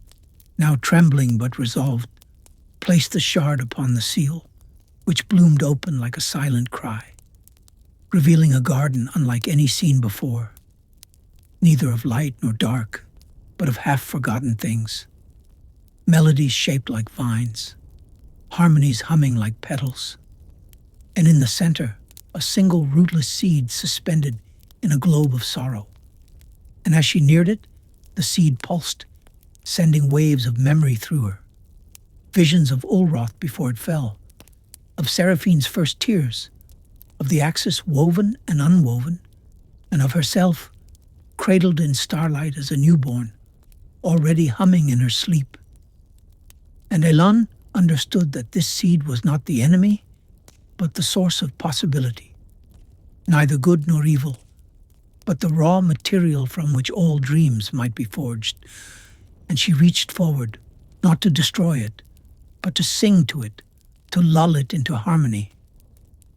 now trembling but resolved, placed the shard upon the seal, which bloomed open like a silent cry, revealing a garden unlike any seen before, neither of light nor dark, but of half-forgotten things, melodies shaped like vines, harmonies humming like petals, and in the center, a single rootless seed suspended in a globe of sorrow. And as she neared it, the seed pulsed, sending waves of memory through her. Visions of Ulroth before it fell, of Seraphine's first tears, of the axis woven and unwoven, and of herself, cradled in starlight as a newborn, already humming in her sleep. And Elon understood that this seed was not the enemy, but the source of possibility, neither good nor evil, but the raw material from which all dreams might be forged. And she reached forward, not to destroy it, but to sing to it, to lull it into harmony.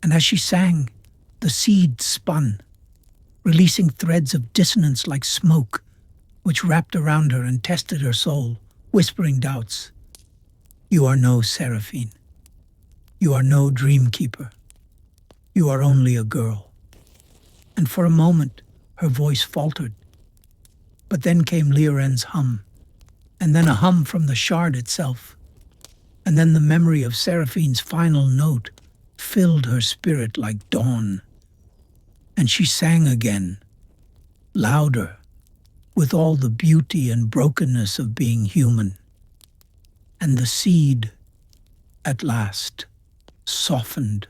And as she sang, the seed spun, releasing threads of dissonance like smoke, which wrapped around her and tested her soul, whispering doubts. You are no Seraphine. You are no dream keeper. You are only a girl. And for a moment, her voice faltered. But then came Leoren's hum, and then a hum from the shard itself, and then the memory of Seraphine's final note filled her spirit like dawn. And she sang again, louder, with all the beauty and brokenness of being human. And the seed, at last, softened,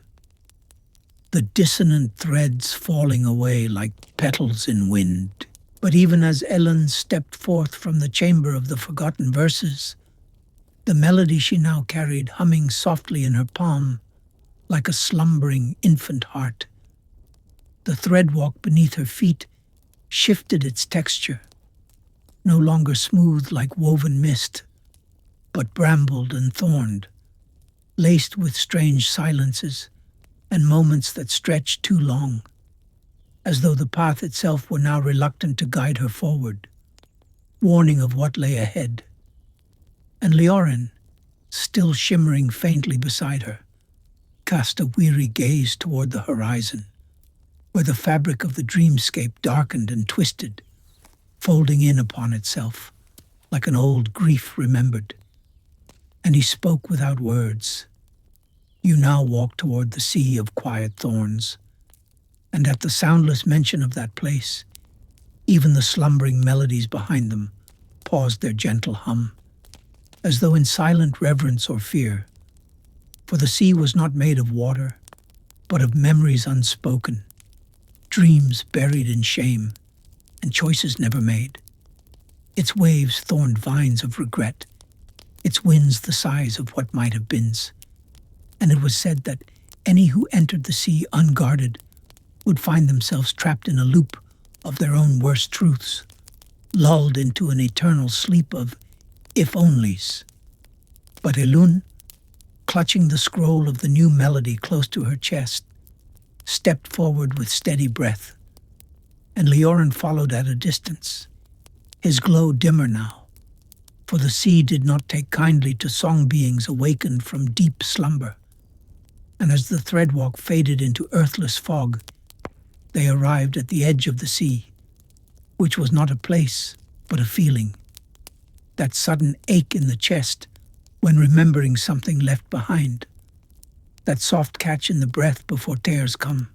the dissonant threads falling away like petals in wind. But even as Ellen stepped forth from the chamber of the forgotten verses, the melody she now carried humming softly in her palm, like a slumbering infant heart. The threadwalk beneath her feet shifted its texture, no longer smooth like woven mist, but brambled and thorned, laced with strange silences and moments that stretched too long, as though the path itself were now reluctant to guide her forward, warning of what lay ahead. And Leoren, still shimmering faintly beside her, cast a weary gaze toward the horizon, where the fabric of the dreamscape darkened and twisted, folding in upon itself like an old grief remembered. And he spoke without words. You now walk toward the sea of quiet thorns, and at the soundless mention of that place, even the slumbering melodies behind them paused their gentle hum, as though in silent reverence or fear. For the sea was not made of water, but of memories unspoken, dreams buried in shame, and choices never made. Its waves thorned vines of regret, its winds the sighs of what might have beens. And it was said that any who entered the sea unguarded would find themselves trapped in a loop of their own worst truths, lulled into an eternal sleep of if-onlys. But Elun, clutching the scroll of the new melody close to her chest, stepped forward with steady breath, and Leoren followed at a distance, his glow dimmer now, for the sea did not take kindly to song beings awakened from deep slumber. And as the threadwalk faded into earthless fog, they arrived at the edge of the sea, which was not a place, but a feeling, that sudden ache in the chest when remembering something left behind, that soft catch in the breath before tears come,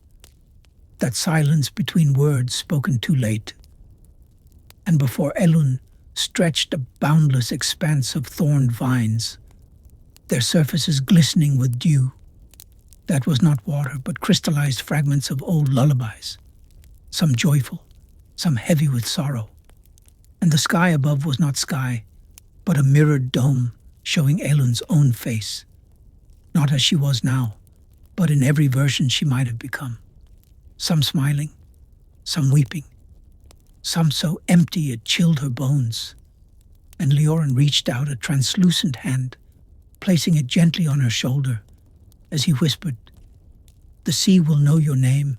that silence between words spoken too late. And before Elun stretched a boundless expanse of thorned vines, their surfaces glistening with dew, that was not water, but crystallized fragments of old lullabies, some joyful, some heavy with sorrow. And the sky above was not sky, but a mirrored dome showing Elun's own face, not as she was now, but in every version she might have become, some smiling, some weeping, some so empty it chilled her bones. And Leoren reached out a translucent hand, placing it gently on her shoulder, as he whispered, "The sea will know your name,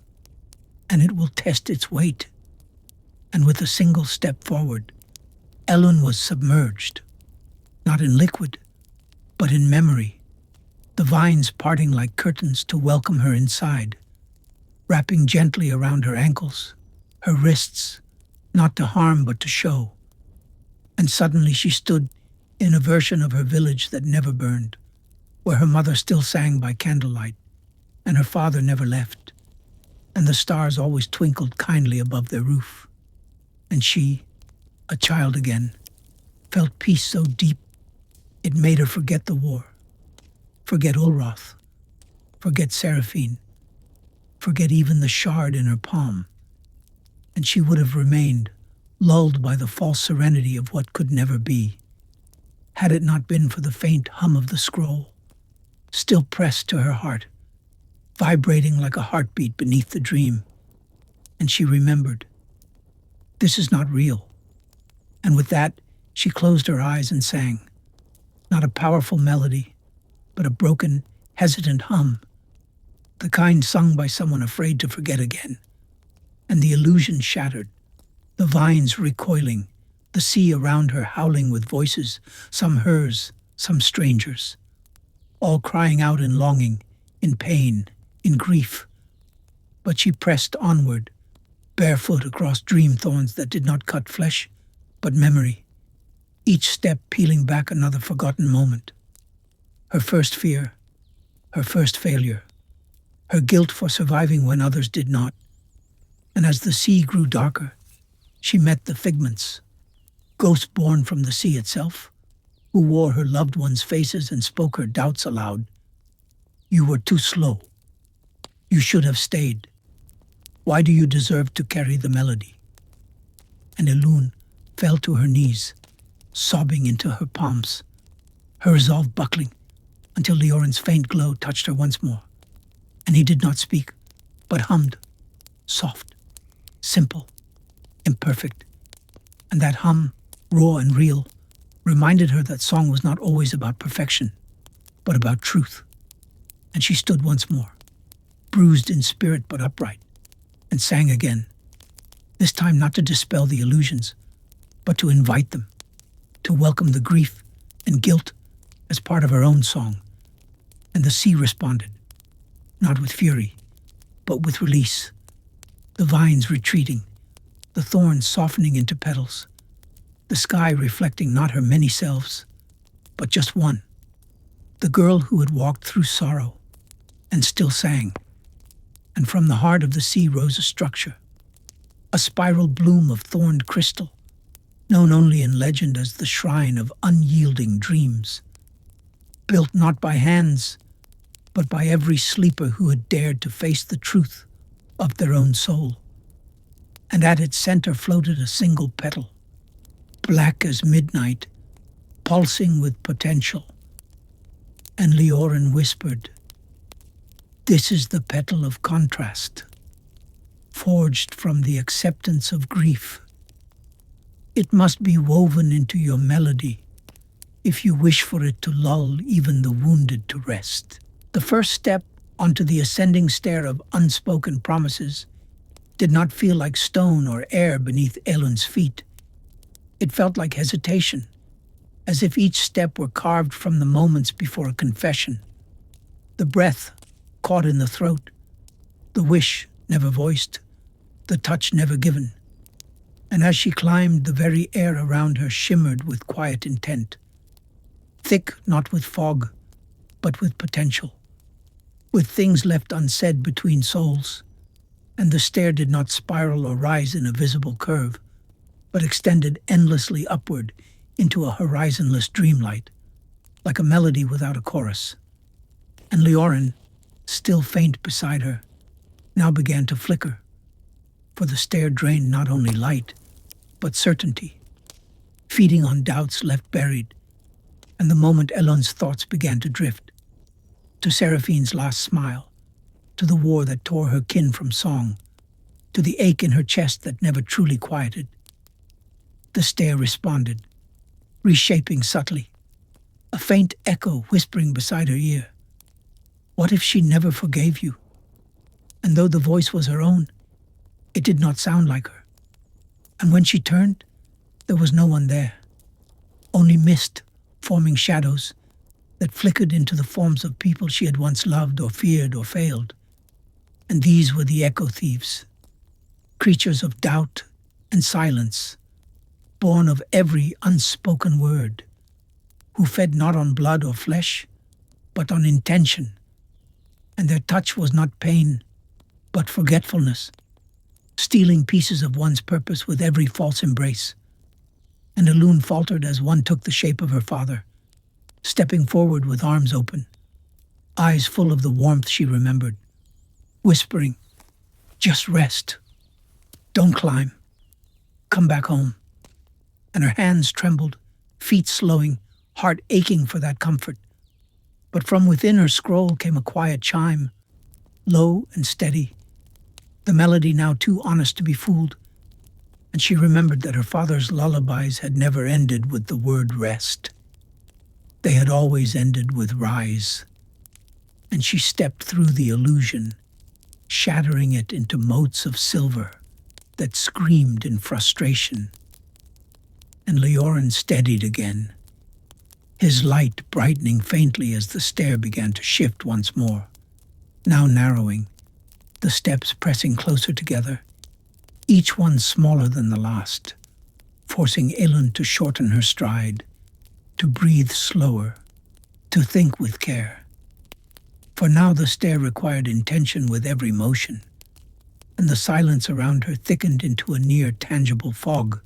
and it will test its weight." And with a single step forward, Elun was submerged, not in liquid, but in memory, the vines parting like curtains to welcome her inside, wrapping gently around her ankles, her wrists, not to harm but to show. And suddenly she stood in a version of her village that never burned, where her mother still sang by candlelight, and her father never left, and the stars always twinkled kindly above their roof. And she, a child again, felt peace so deep it made her forget the war, forget Ulroth, forget Seraphine, forget even the shard in her palm, and she would have remained, lulled by the false serenity of what could never be, had it not been for the faint hum of the scroll, still pressed to her heart, vibrating like a heartbeat beneath the dream. And she remembered, this is not real. And with that, she closed her eyes and sang, not a powerful melody, but a broken, hesitant hum, the kind sung by someone afraid to forget again. And the illusion shattered, the vines recoiling, the sea around her howling with voices, some hers, some strangers, all crying out in longing, in pain, in grief. But she pressed onward, barefoot across dream thorns that did not cut flesh, but memory, each step peeling back another forgotten moment. Her first fear, her first failure, her guilt for surviving when others did not. And as the sea grew darker, she met the figments, ghosts born from the sea itself, who wore her loved ones' faces and spoke her doubts aloud. You were too slow. You should have stayed. Why do you deserve to carry the melody? And Elune fell to her knees, sobbing into her palms, her resolve buckling until Leorin's faint glow touched her once more. And he did not speak, but hummed, soft, simple, imperfect. And that hum, raw and real, reminded her that song was not always about perfection, but about truth. And she stood once more, bruised in spirit but upright, and sang again, this time not to dispel the illusions, but to invite them, to welcome the grief and guilt as part of her own song. And the sea responded, not with fury, but with release, the vines retreating, the thorns softening into petals, the sky reflecting not her many selves, but just one, the girl who had walked through sorrow and still sang. And from the heart of the sea rose a structure, a spiral bloom of thorned crystal, known only in legend as the shrine of unyielding dreams, built not by hands, but by every sleeper who had dared to face the truth of their own soul. And at its center floated a single petal, black as midnight, pulsing with potential. And Leorin whispered, this is the petal of contrast, forged from the acceptance of grief. It must be woven into your melody if you wish for it to lull even the wounded to rest. The first step onto the ascending stair of unspoken promises did not feel like stone or air beneath Elune's feet. It felt like hesitation, as if each step were carved from the moments before a confession. The breath caught in the throat, the wish never voiced, the touch never given. And as she climbed, the very air around her shimmered with quiet intent, thick not with fog, but with potential, with things left unsaid between souls. And the stair did not spiral or rise in a visible curve, but extended endlessly upward into a horizonless dreamlight, like a melody without a chorus. And Leorin, still faint beside her, now began to flicker, for the stair drained not only light, but certainty, feeding on doubts left buried. And the moment Elune's thoughts began to drift, to Seraphine's last smile, to the war that tore her kin from song, to the ache in her chest that never truly quieted, the stair responded, reshaping subtly, a faint echo whispering beside her ear, what if she never forgave you? And though the voice was her own, it did not sound like her. And when she turned, there was no one there, only mist forming shadows that flickered into the forms of people she had once loved or feared or failed. And these were the echo thieves, creatures of doubt and silence, born of every unspoken word, who fed not on blood or flesh, but on intention, and their touch was not pain, but forgetfulness, stealing pieces of one's purpose with every false embrace. And Elune faltered as one took the shape of her father, stepping forward with arms open, eyes full of the warmth she remembered, whispering, "Just rest. Don't climb. Come back home." And her hands trembled, feet slowing, heart aching for that comfort. But from within her scroll came a quiet chime, low and steady, the melody now too honest to be fooled. And she remembered that her father's lullabies had never ended with the word rest. They had always ended with rise. And she stepped through the illusion, shattering it into motes of silver that screamed in frustration. And Leorin steadied again, his light brightening faintly as the stair began to shift once more, now narrowing, the steps pressing closer together, each one smaller than the last, forcing Elun to shorten her stride, to breathe slower, to think with care. For now the stair required intention with every motion, and the silence around her thickened into a near tangible fog,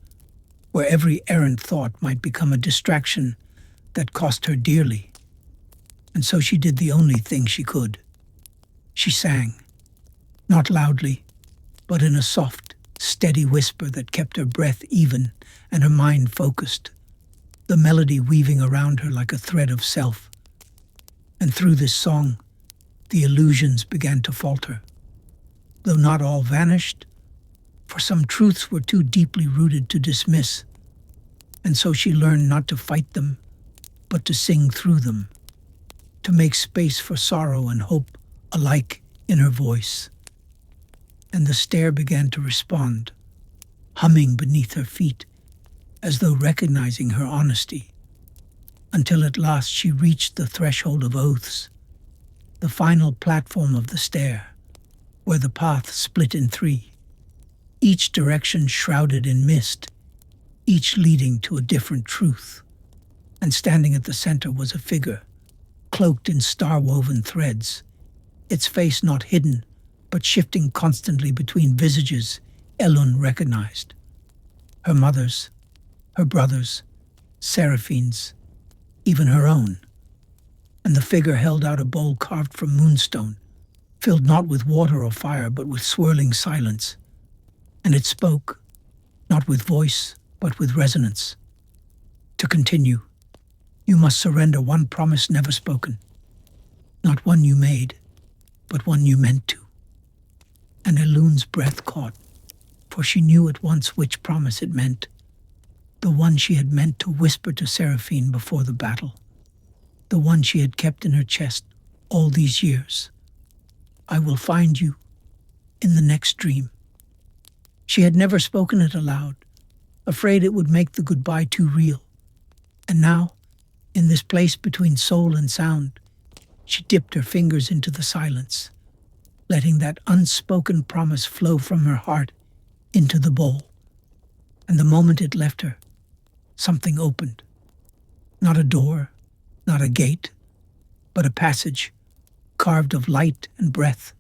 where every errant thought might become a distraction that cost her dearly. And so she did the only thing she could. She sang, not loudly, but in a soft, steady whisper that kept her breath even and her mind focused, the melody weaving around her like a thread of self. And through this song, the illusions began to falter, though not all vanished, for some truths were too deeply rooted to dismiss, and so she learned not to fight them, but to sing through them, to make space for sorrow and hope alike in her voice. And the stair began to respond, humming beneath her feet, as though recognizing her honesty, until at last she reached the threshold of oaths, the final platform of the stair, where the path split in three, each direction shrouded in mist, each leading to a different truth. And standing at the center was a figure, cloaked in star-woven threads, its face not hidden, but shifting constantly between visages Elun recognized. Her mother's, her brother's, Seraphine's, even her own. And the figure held out a bowl carved from moonstone, filled not with water or fire, but with swirling silence. And it spoke, not with voice, but with resonance. To continue, you must surrender one promise never spoken, not one you made, but one you meant to. And Elun's breath caught, for she knew at once which promise it meant, the one she had meant to whisper to Seraphine before the battle, the one she had kept in her chest all these years. I will find you in the next dream. She had never spoken it aloud, afraid it would make the goodbye too real. And now, in this place between soul and sound, she dipped her fingers into the silence, letting that unspoken promise flow from her heart into the bowl. And the moment it left her, something opened. Not a door, not a gate, but a passage, carved of light and breath,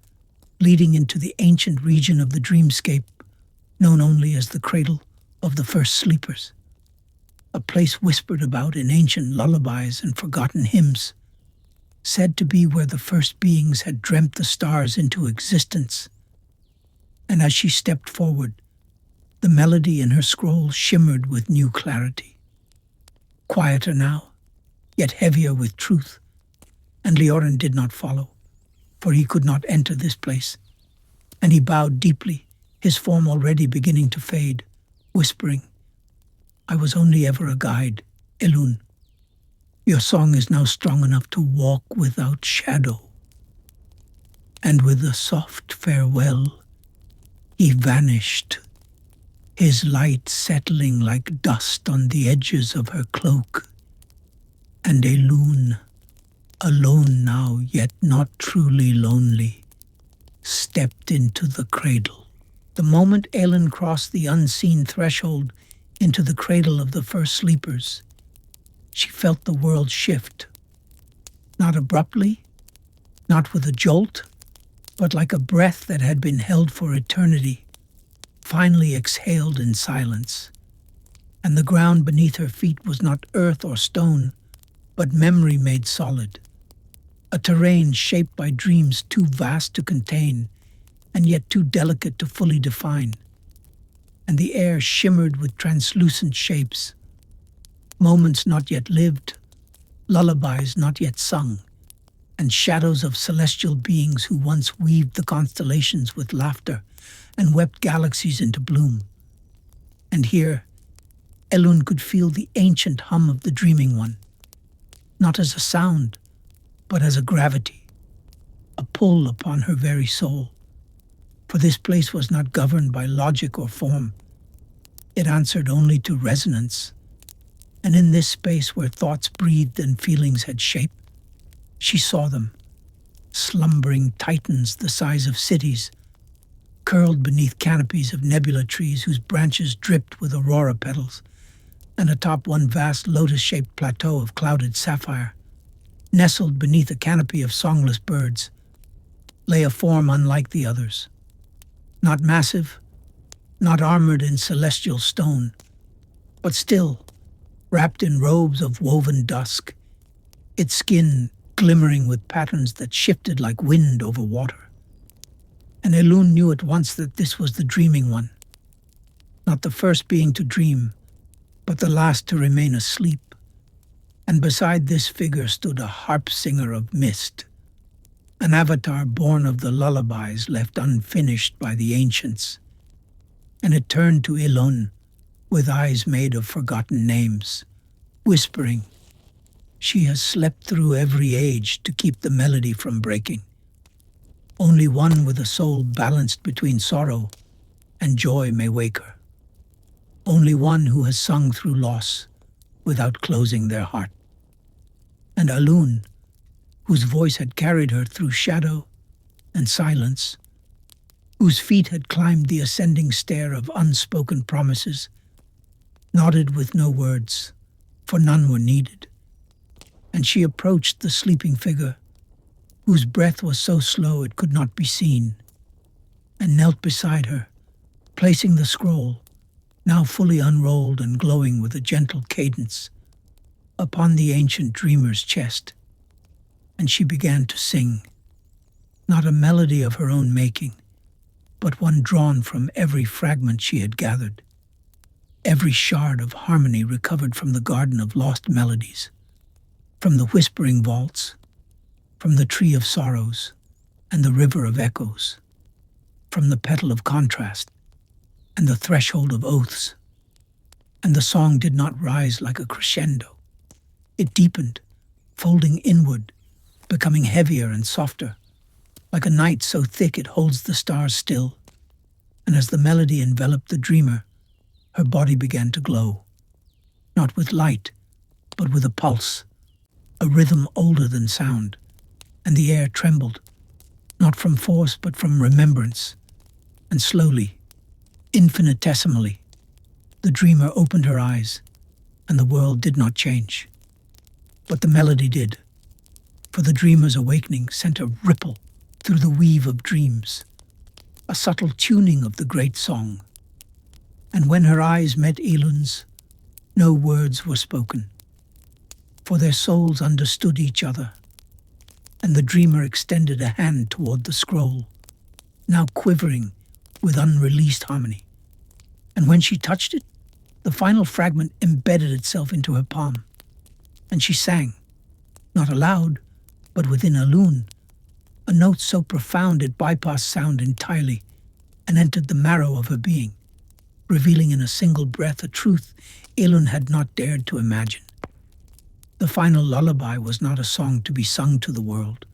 leading into the ancient region of the dreamscape, known only as the cradle of the first sleepers. A place whispered about in ancient lullabies and forgotten hymns, said to be where the first beings had dreamt the stars into existence. And as she stepped forward, the melody in her scroll shimmered with new clarity. Quieter now, yet heavier with truth, and Leorin did not follow, for he could not enter this place. And he bowed deeply, his form already beginning to fade, whispering, I was only ever a guide, Elun. Your song is now strong enough to walk without shadow. And with a soft farewell, he vanished, his light settling like dust on the edges of her cloak. And Elun, alone now, yet not truly lonely, stepped into the cradle. The moment Elun crossed the unseen threshold into the cradle of the first sleepers, she felt the world shift. not abruptly, not with a jolt, but like a breath that had been held for eternity, finally exhaled in silence. And the ground beneath her feet was not earth or stone, but memory made solid, a terrain shaped by dreams too vast to contain, and yet too delicate to fully define. And the air shimmered with translucent shapes, moments not yet lived, lullabies not yet sung, and shadows of celestial beings who once weaved the constellations with laughter and wept galaxies into bloom. And here, Elun could feel the ancient hum of the dreaming one, not as a sound, but as a gravity, a pull upon her very soul. For this place was not governed by logic or form. It answered only to resonance. And in this space where thoughts breathed and feelings had shape, she saw them, slumbering titans the size of cities, curled beneath canopies of nebula trees whose branches dripped with aurora petals, and atop one vast lotus-shaped plateau of clouded sapphire, nestled beneath a canopy of songless birds, lay a form unlike the others. Not massive, not armored in celestial stone, but still, wrapped in robes of woven dusk, its skin glimmering with patterns that shifted like wind over water. And Elun knew at once that this was the dreaming one, not the first being to dream, but the last to remain asleep. And beside this figure stood a harp singer of mist, an avatar born of the lullabies left unfinished by the ancients. And it turned to Elun with eyes made of forgotten names, whispering, "She has slept through every age to keep the melody from breaking. Only one with a soul balanced between sorrow and joy may wake her. Only one who has sung through loss without closing their heart." And Elun, whose voice had carried her through shadow and silence, whose feet had climbed the ascending stair of unspoken promises, nodded with no words, for none were needed. And she approached the sleeping figure, whose breath was so slow it could not be seen, and knelt beside her, placing the scroll, now fully unrolled and glowing with a gentle cadence, upon the ancient dreamer's chest. And she began to sing, not a melody of her own making, but one drawn from every fragment she had gathered, every shard of harmony recovered from the garden of lost melodies, from the whispering vaults, from the tree of sorrows and the river of echoes, from the petal of contrast and the threshold of oaths. And the song did not rise like a crescendo. It deepened, folding inward, becoming heavier and softer, like a night so thick it holds the stars still. And as the melody enveloped the dreamer, her body began to glow, not with light, but with a pulse, a rhythm older than sound. And the air trembled, not from force but from remembrance. And slowly, infinitesimally, the dreamer opened her eyes, and the world did not change. But the melody did, for the dreamer's awakening sent a ripple through the weave of dreams, a subtle tuning of the great song. And when her eyes met Elun's, no words were spoken, for their souls understood each other. And the dreamer extended a hand toward the scroll, now quivering with unreleased harmony. And when she touched it, the final fragment embedded itself into her palm, and she sang, not aloud, but within Elun, a note so profound it bypassed sound entirely and entered the marrow of her being, revealing in a single breath a truth Elun had not dared to imagine. The final lullaby was not a song to be sung to the world,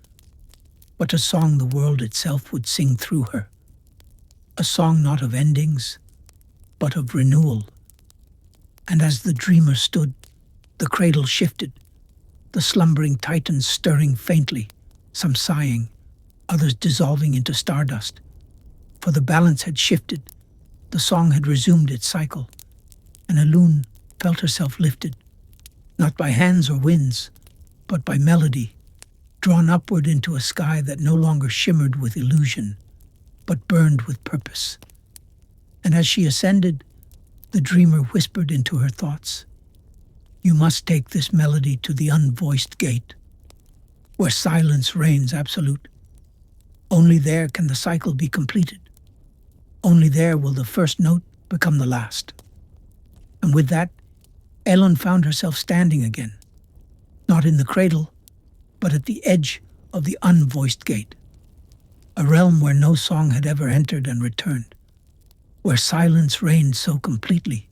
but a song the world itself would sing through her. A song not of endings, but of renewal. And as the dreamer stood, the cradle shifted, the slumbering titans stirring faintly, some sighing, others dissolving into stardust. For the balance had shifted, the song had resumed its cycle, and Elun felt herself lifted, not by hands or winds, but by melody, drawn upward into a sky that no longer shimmered with illusion, but burned with purpose. And as she ascended, the dreamer whispered into her thoughts, "You must take this melody to the unvoiced gate, where silence reigns absolute. Only there can the cycle be completed. Only there will the first note become the last." And with that, Ellen found herself standing again, not in the cradle, but at the edge of the unvoiced gate, a realm where no song had ever entered and returned, where silence reigned so completely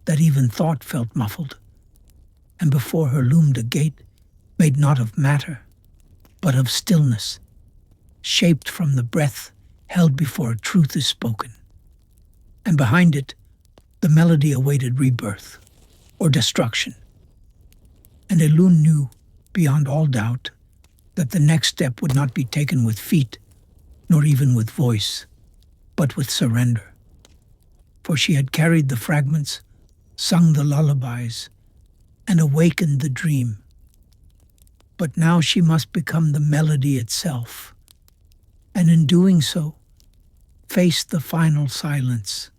that even thought felt muffled. And before her loomed a gate made not of matter, but of stillness, shaped from the breath held before a truth is spoken. And behind it, the melody awaited rebirth or destruction. And Elun knew, beyond all doubt, that the next step would not be taken with feet, nor even with voice, but with surrender. For she had carried the fragments, sung the lullabies, and awakened the dream. But now she must become the melody itself, and in doing so, face the final silence,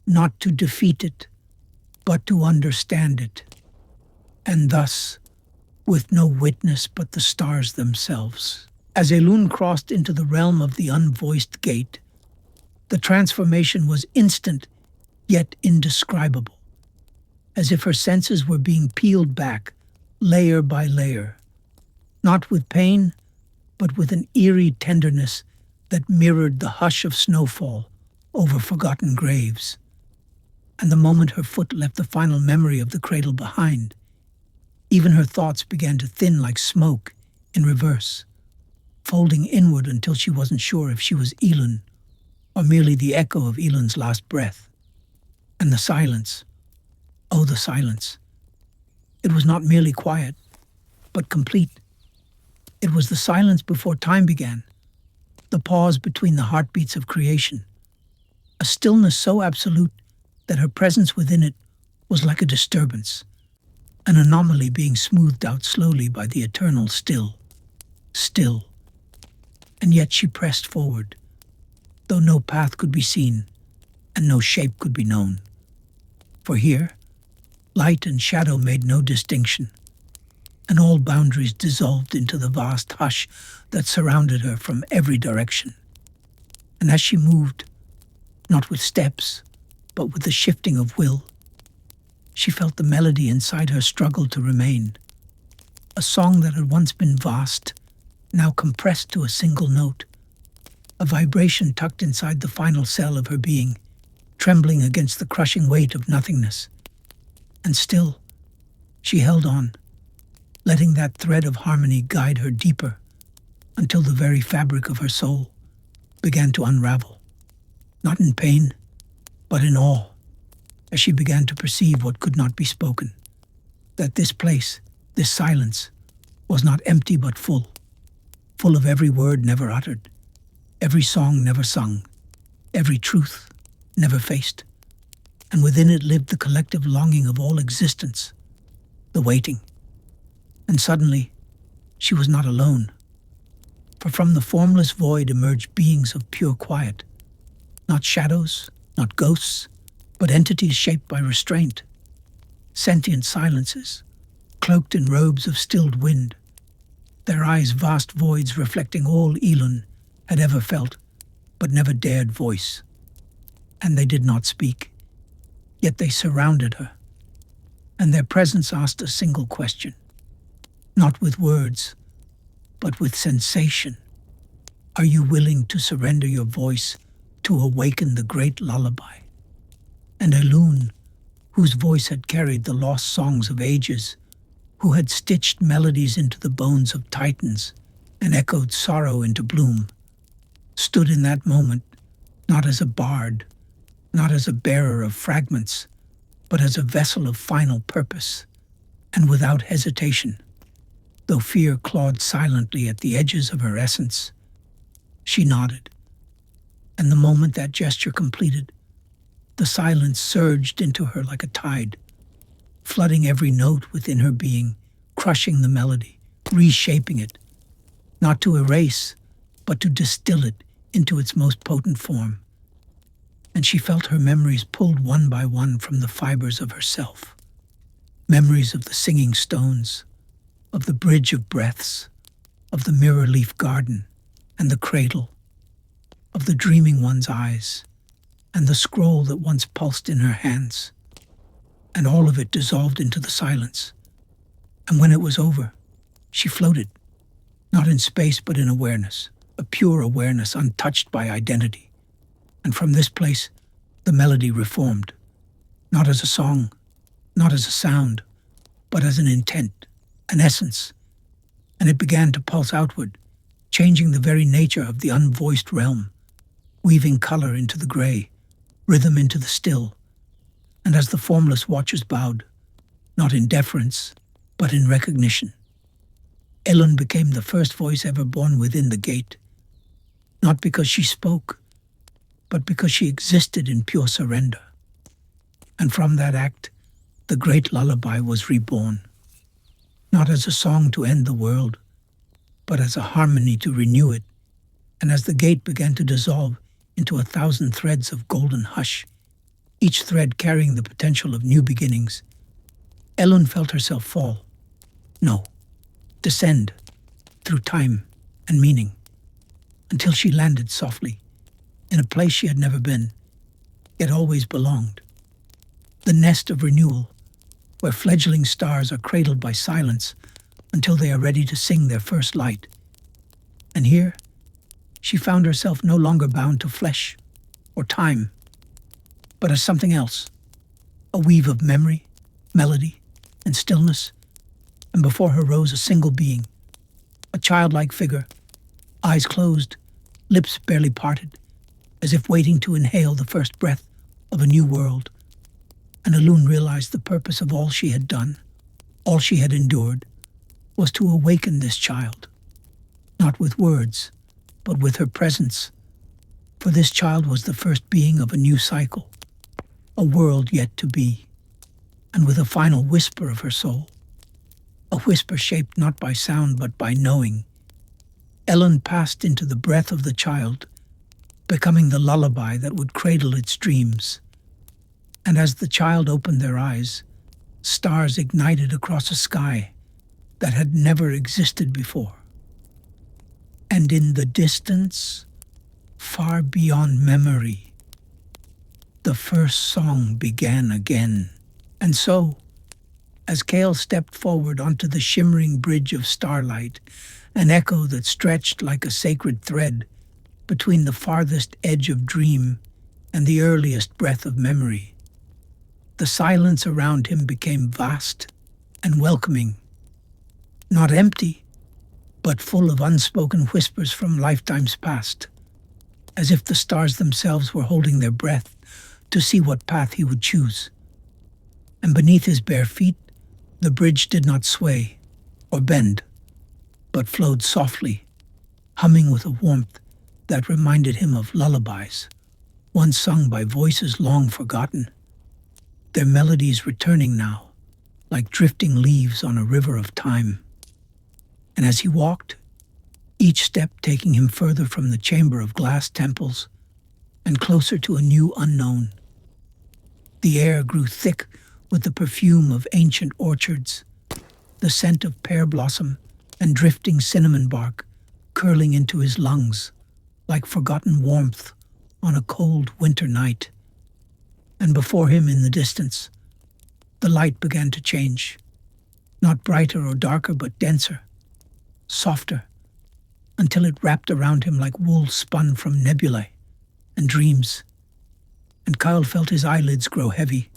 not to defeat it, but to understand it, and thus, with no witness but the stars themselves. As Elun crossed into the realm of the unvoiced gate, the transformation was instant yet indescribable, as if her senses were being peeled back, layer by layer, not with pain, but with an eerie tenderness that mirrored the hush of snowfall over forgotten graves. And the moment her foot left the final memory of the cradle behind, even her thoughts began to thin like smoke in reverse, folding inward until she wasn't sure if she was Elun or merely the echo of Elun's last breath. And the silence, oh the silence. It was not merely quiet, but complete. It was the silence before time began, the pause between the heartbeats of creation, a stillness so absolute that her presence within it was like a disturbance, an anomaly being smoothed out slowly by the eternal still. And yet she pressed forward, though no path could be seen and no shape could be known. For here, light and shadow made no distinction, and all boundaries dissolved into the vast hush that surrounded her from every direction. And as she moved, not with steps, but with the shifting of will, she felt the melody inside her struggle to remain. A song that had once been vast, now compressed to a single note, a vibration tucked inside the final cell of her being, trembling against the crushing weight of nothingness. And still, she held on, letting that thread of harmony guide her deeper until the very fabric of her soul began to unravel, not in pain, but in awe, as she began to perceive what could not be spoken, that this place, this silence, was not empty but full of every word never uttered, every song never sung, every truth never faced, and within it lived the collective longing of all existence, the waiting. And suddenly, she was not alone, for from the formless void emerged beings of pure quiet, not shadows, not ghosts, but entities shaped by restraint, sentient silences, cloaked in robes of stilled wind, their eyes vast voids reflecting all Elun had ever felt, but never dared voice. And they did not speak, yet they surrounded her, and their presence asked a single question, not with words, but with sensation. Are you willing to surrender your voice to awaken the great lullaby? And Elun, whose voice had carried the lost songs of ages, who had stitched melodies into the bones of titans and echoed sorrow into bloom, stood in that moment not as a bard, not as a bearer of fragments, but as a vessel of final purpose, and without hesitation, though fear clawed silently at the edges of her essence, she nodded. And the moment that gesture completed, the silence surged into her like a tide, flooding every note within her being, crushing the melody, reshaping it, not to erase, but to distill it into its most potent form. And she felt her memories pulled one by one from the fibers of herself. Memories of the singing stones, of the bridge of breaths, of the mirror leaf garden and the cradle, of the dreaming one's eyes, and the scroll that once pulsed in her hands. And all of it dissolved into the silence. And when it was over, she floated, not in space but in awareness, a pure awareness untouched by identity. And from this place, the melody reformed, not as a song, not as a sound, but as an intent, an essence. And it began to pulse outward, changing the very nature of the unvoiced realm, weaving color into the gray, rhythm into the still. And as the formless watchers bowed, not in deference, but in recognition, Ellen became the first voice ever born within the gate, not because she spoke, but because she existed in pure surrender. And from that act, the great lullaby was reborn, not as a song to end the world, but as a harmony to renew it. And as the gate began to dissolve into 1,000 threads of golden hush, each thread carrying the potential of new beginnings, Ellen felt herself fall. No, descend through time and meaning, until she landed softly in a place she had never been, yet always belonged. The nest of renewal, where fledgling stars are cradled by silence until they are ready to sing their first light. And here, she found herself no longer bound to flesh or time, but as something else, a weave of memory, melody, and stillness. And before her rose a single being, a childlike figure, eyes closed, lips barely parted, as if waiting to inhale the first breath of a new world. And Elune realized the purpose of all she had done, all she had endured, was to awaken this child, not with words, but with her presence. For this child was the first being of a new cycle, a world yet to be. And with a final whisper of her soul, a whisper shaped not by sound but by knowing, Ellen passed into the breath of the child, becoming the lullaby that would cradle its dreams. And as the child opened their eyes, stars ignited across a sky that had never existed before. And in the distance, far beyond memory, the first song began again. And so, as Cale stepped forward onto the shimmering bridge of starlight, an echo that stretched like a sacred thread between the farthest edge of dream and the earliest breath of memory, the silence around him became vast and welcoming, not empty, but full of unspoken whispers from lifetimes past, as if the stars themselves were holding their breath to see what path he would choose. And beneath his bare feet, the bridge did not sway or bend, but flowed softly, humming with a warmth that reminded him of lullabies, once sung by voices long forgotten, their melodies returning now, like drifting leaves on a river of time. And as he walked, each step taking him further from the chamber of glass temples and closer to a new unknown, the air grew thick with the perfume of ancient orchards, the scent of pear blossom and drifting cinnamon bark curling into his lungs like forgotten warmth on a cold winter night. And before him in the distance, the light began to change, not brighter or darker but denser, softer, until it wrapped around him like wool spun from nebulae and dreams. And Kyle felt his eyelids grow heavy,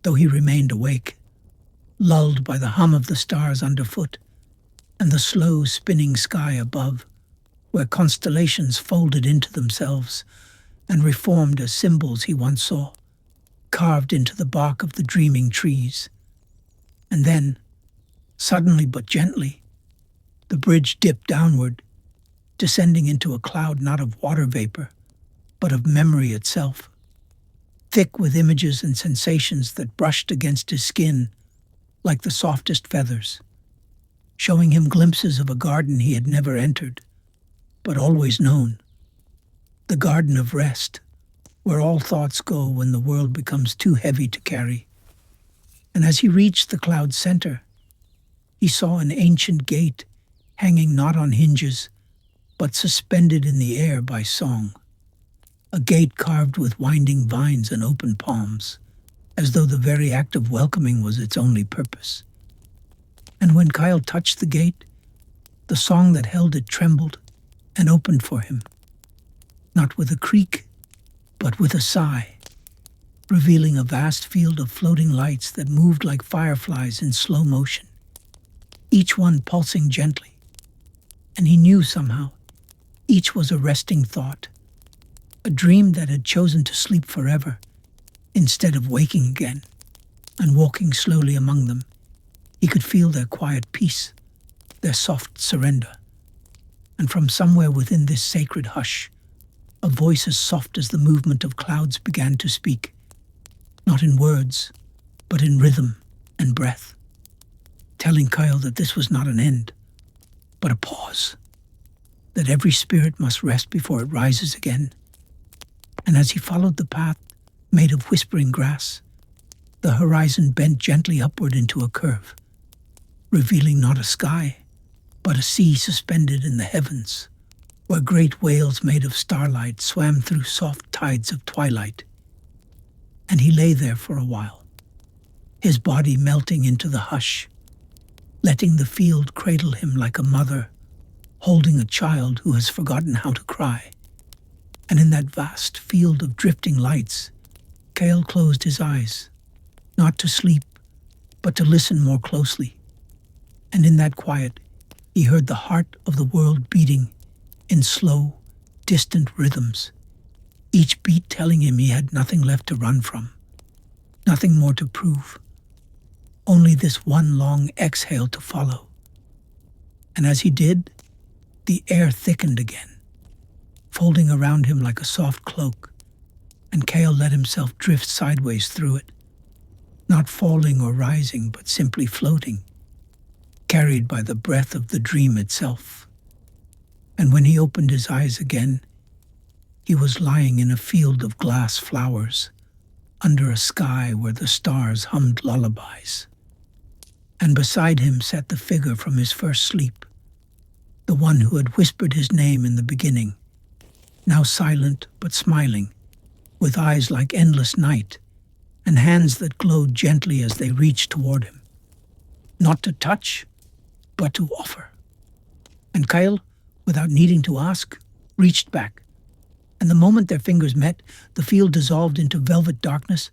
though he remained awake, lulled by the hum of the stars underfoot and the slow spinning sky above, where constellations folded into themselves and reformed as symbols he once saw, carved into the bark of the dreaming trees. And then, suddenly but gently, the bridge dipped downward, descending into a cloud not of water vapor, but of memory itself, thick with images and sensations that brushed against his skin like the softest feathers, showing him glimpses of a garden he had never entered, but always known, the garden of rest, where all thoughts go when the world becomes too heavy to carry. And as he reached the cloud's center, he saw an ancient gate hanging not on hinges, but suspended in the air by song. A gate carved with winding vines and open palms, as though the very act of welcoming was its only purpose. And when Kyle touched the gate, the song that held it trembled and opened for him, not with a creak, but with a sigh, revealing a vast field of floating lights that moved like fireflies in slow motion, each one pulsing gently. And he knew somehow each was a resting thought, a dream that had chosen to sleep forever instead of waking again. And walking slowly among them, he could feel their quiet peace, their soft surrender. And from somewhere within this sacred hush, a voice as soft as the movement of clouds began to speak, not in words, but in rhythm and breath, telling Kyle that this was not an end, but a pause, that every spirit must rest before it rises again. And as he followed the path made of whispering grass, the horizon bent gently upward into a curve, revealing not a sky, but a sea suspended in the heavens, where great whales made of starlight swam through soft tides of twilight. And he lay there for a while, his body melting into the hush, letting the field cradle him like a mother holding a child who has forgotten how to cry. And in that vast field of drifting lights, Kale closed his eyes, not to sleep, but to listen more closely. And in that quiet, he heard the heart of the world beating in slow, distant rhythms, each beat telling him he had nothing left to run from, nothing more to prove, only this one long exhale to follow. And as he did, the air thickened again, folding around him like a soft cloak, and Kale let himself drift sideways through it, not falling or rising, but simply floating, carried by the breath of the dream itself. And when he opened his eyes again, he was lying in a field of glass flowers, under a sky where the stars hummed lullabies. And beside him sat the figure from his first sleep, the one who had whispered his name in the beginning, now silent but smiling, with eyes like endless night, and hands that glowed gently as they reached toward him, not to touch, but to offer. And Kyle, without needing to ask, reached back, and the moment their fingers met, the field dissolved into velvet darkness,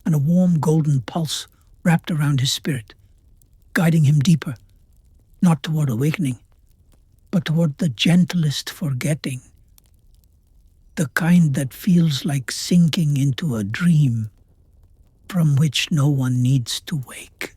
and a warm golden pulse wrapped around his spirit, guiding him deeper, not toward awakening, but toward the gentlest forgetting, the kind that feels like sinking into a dream from which no one needs to wake.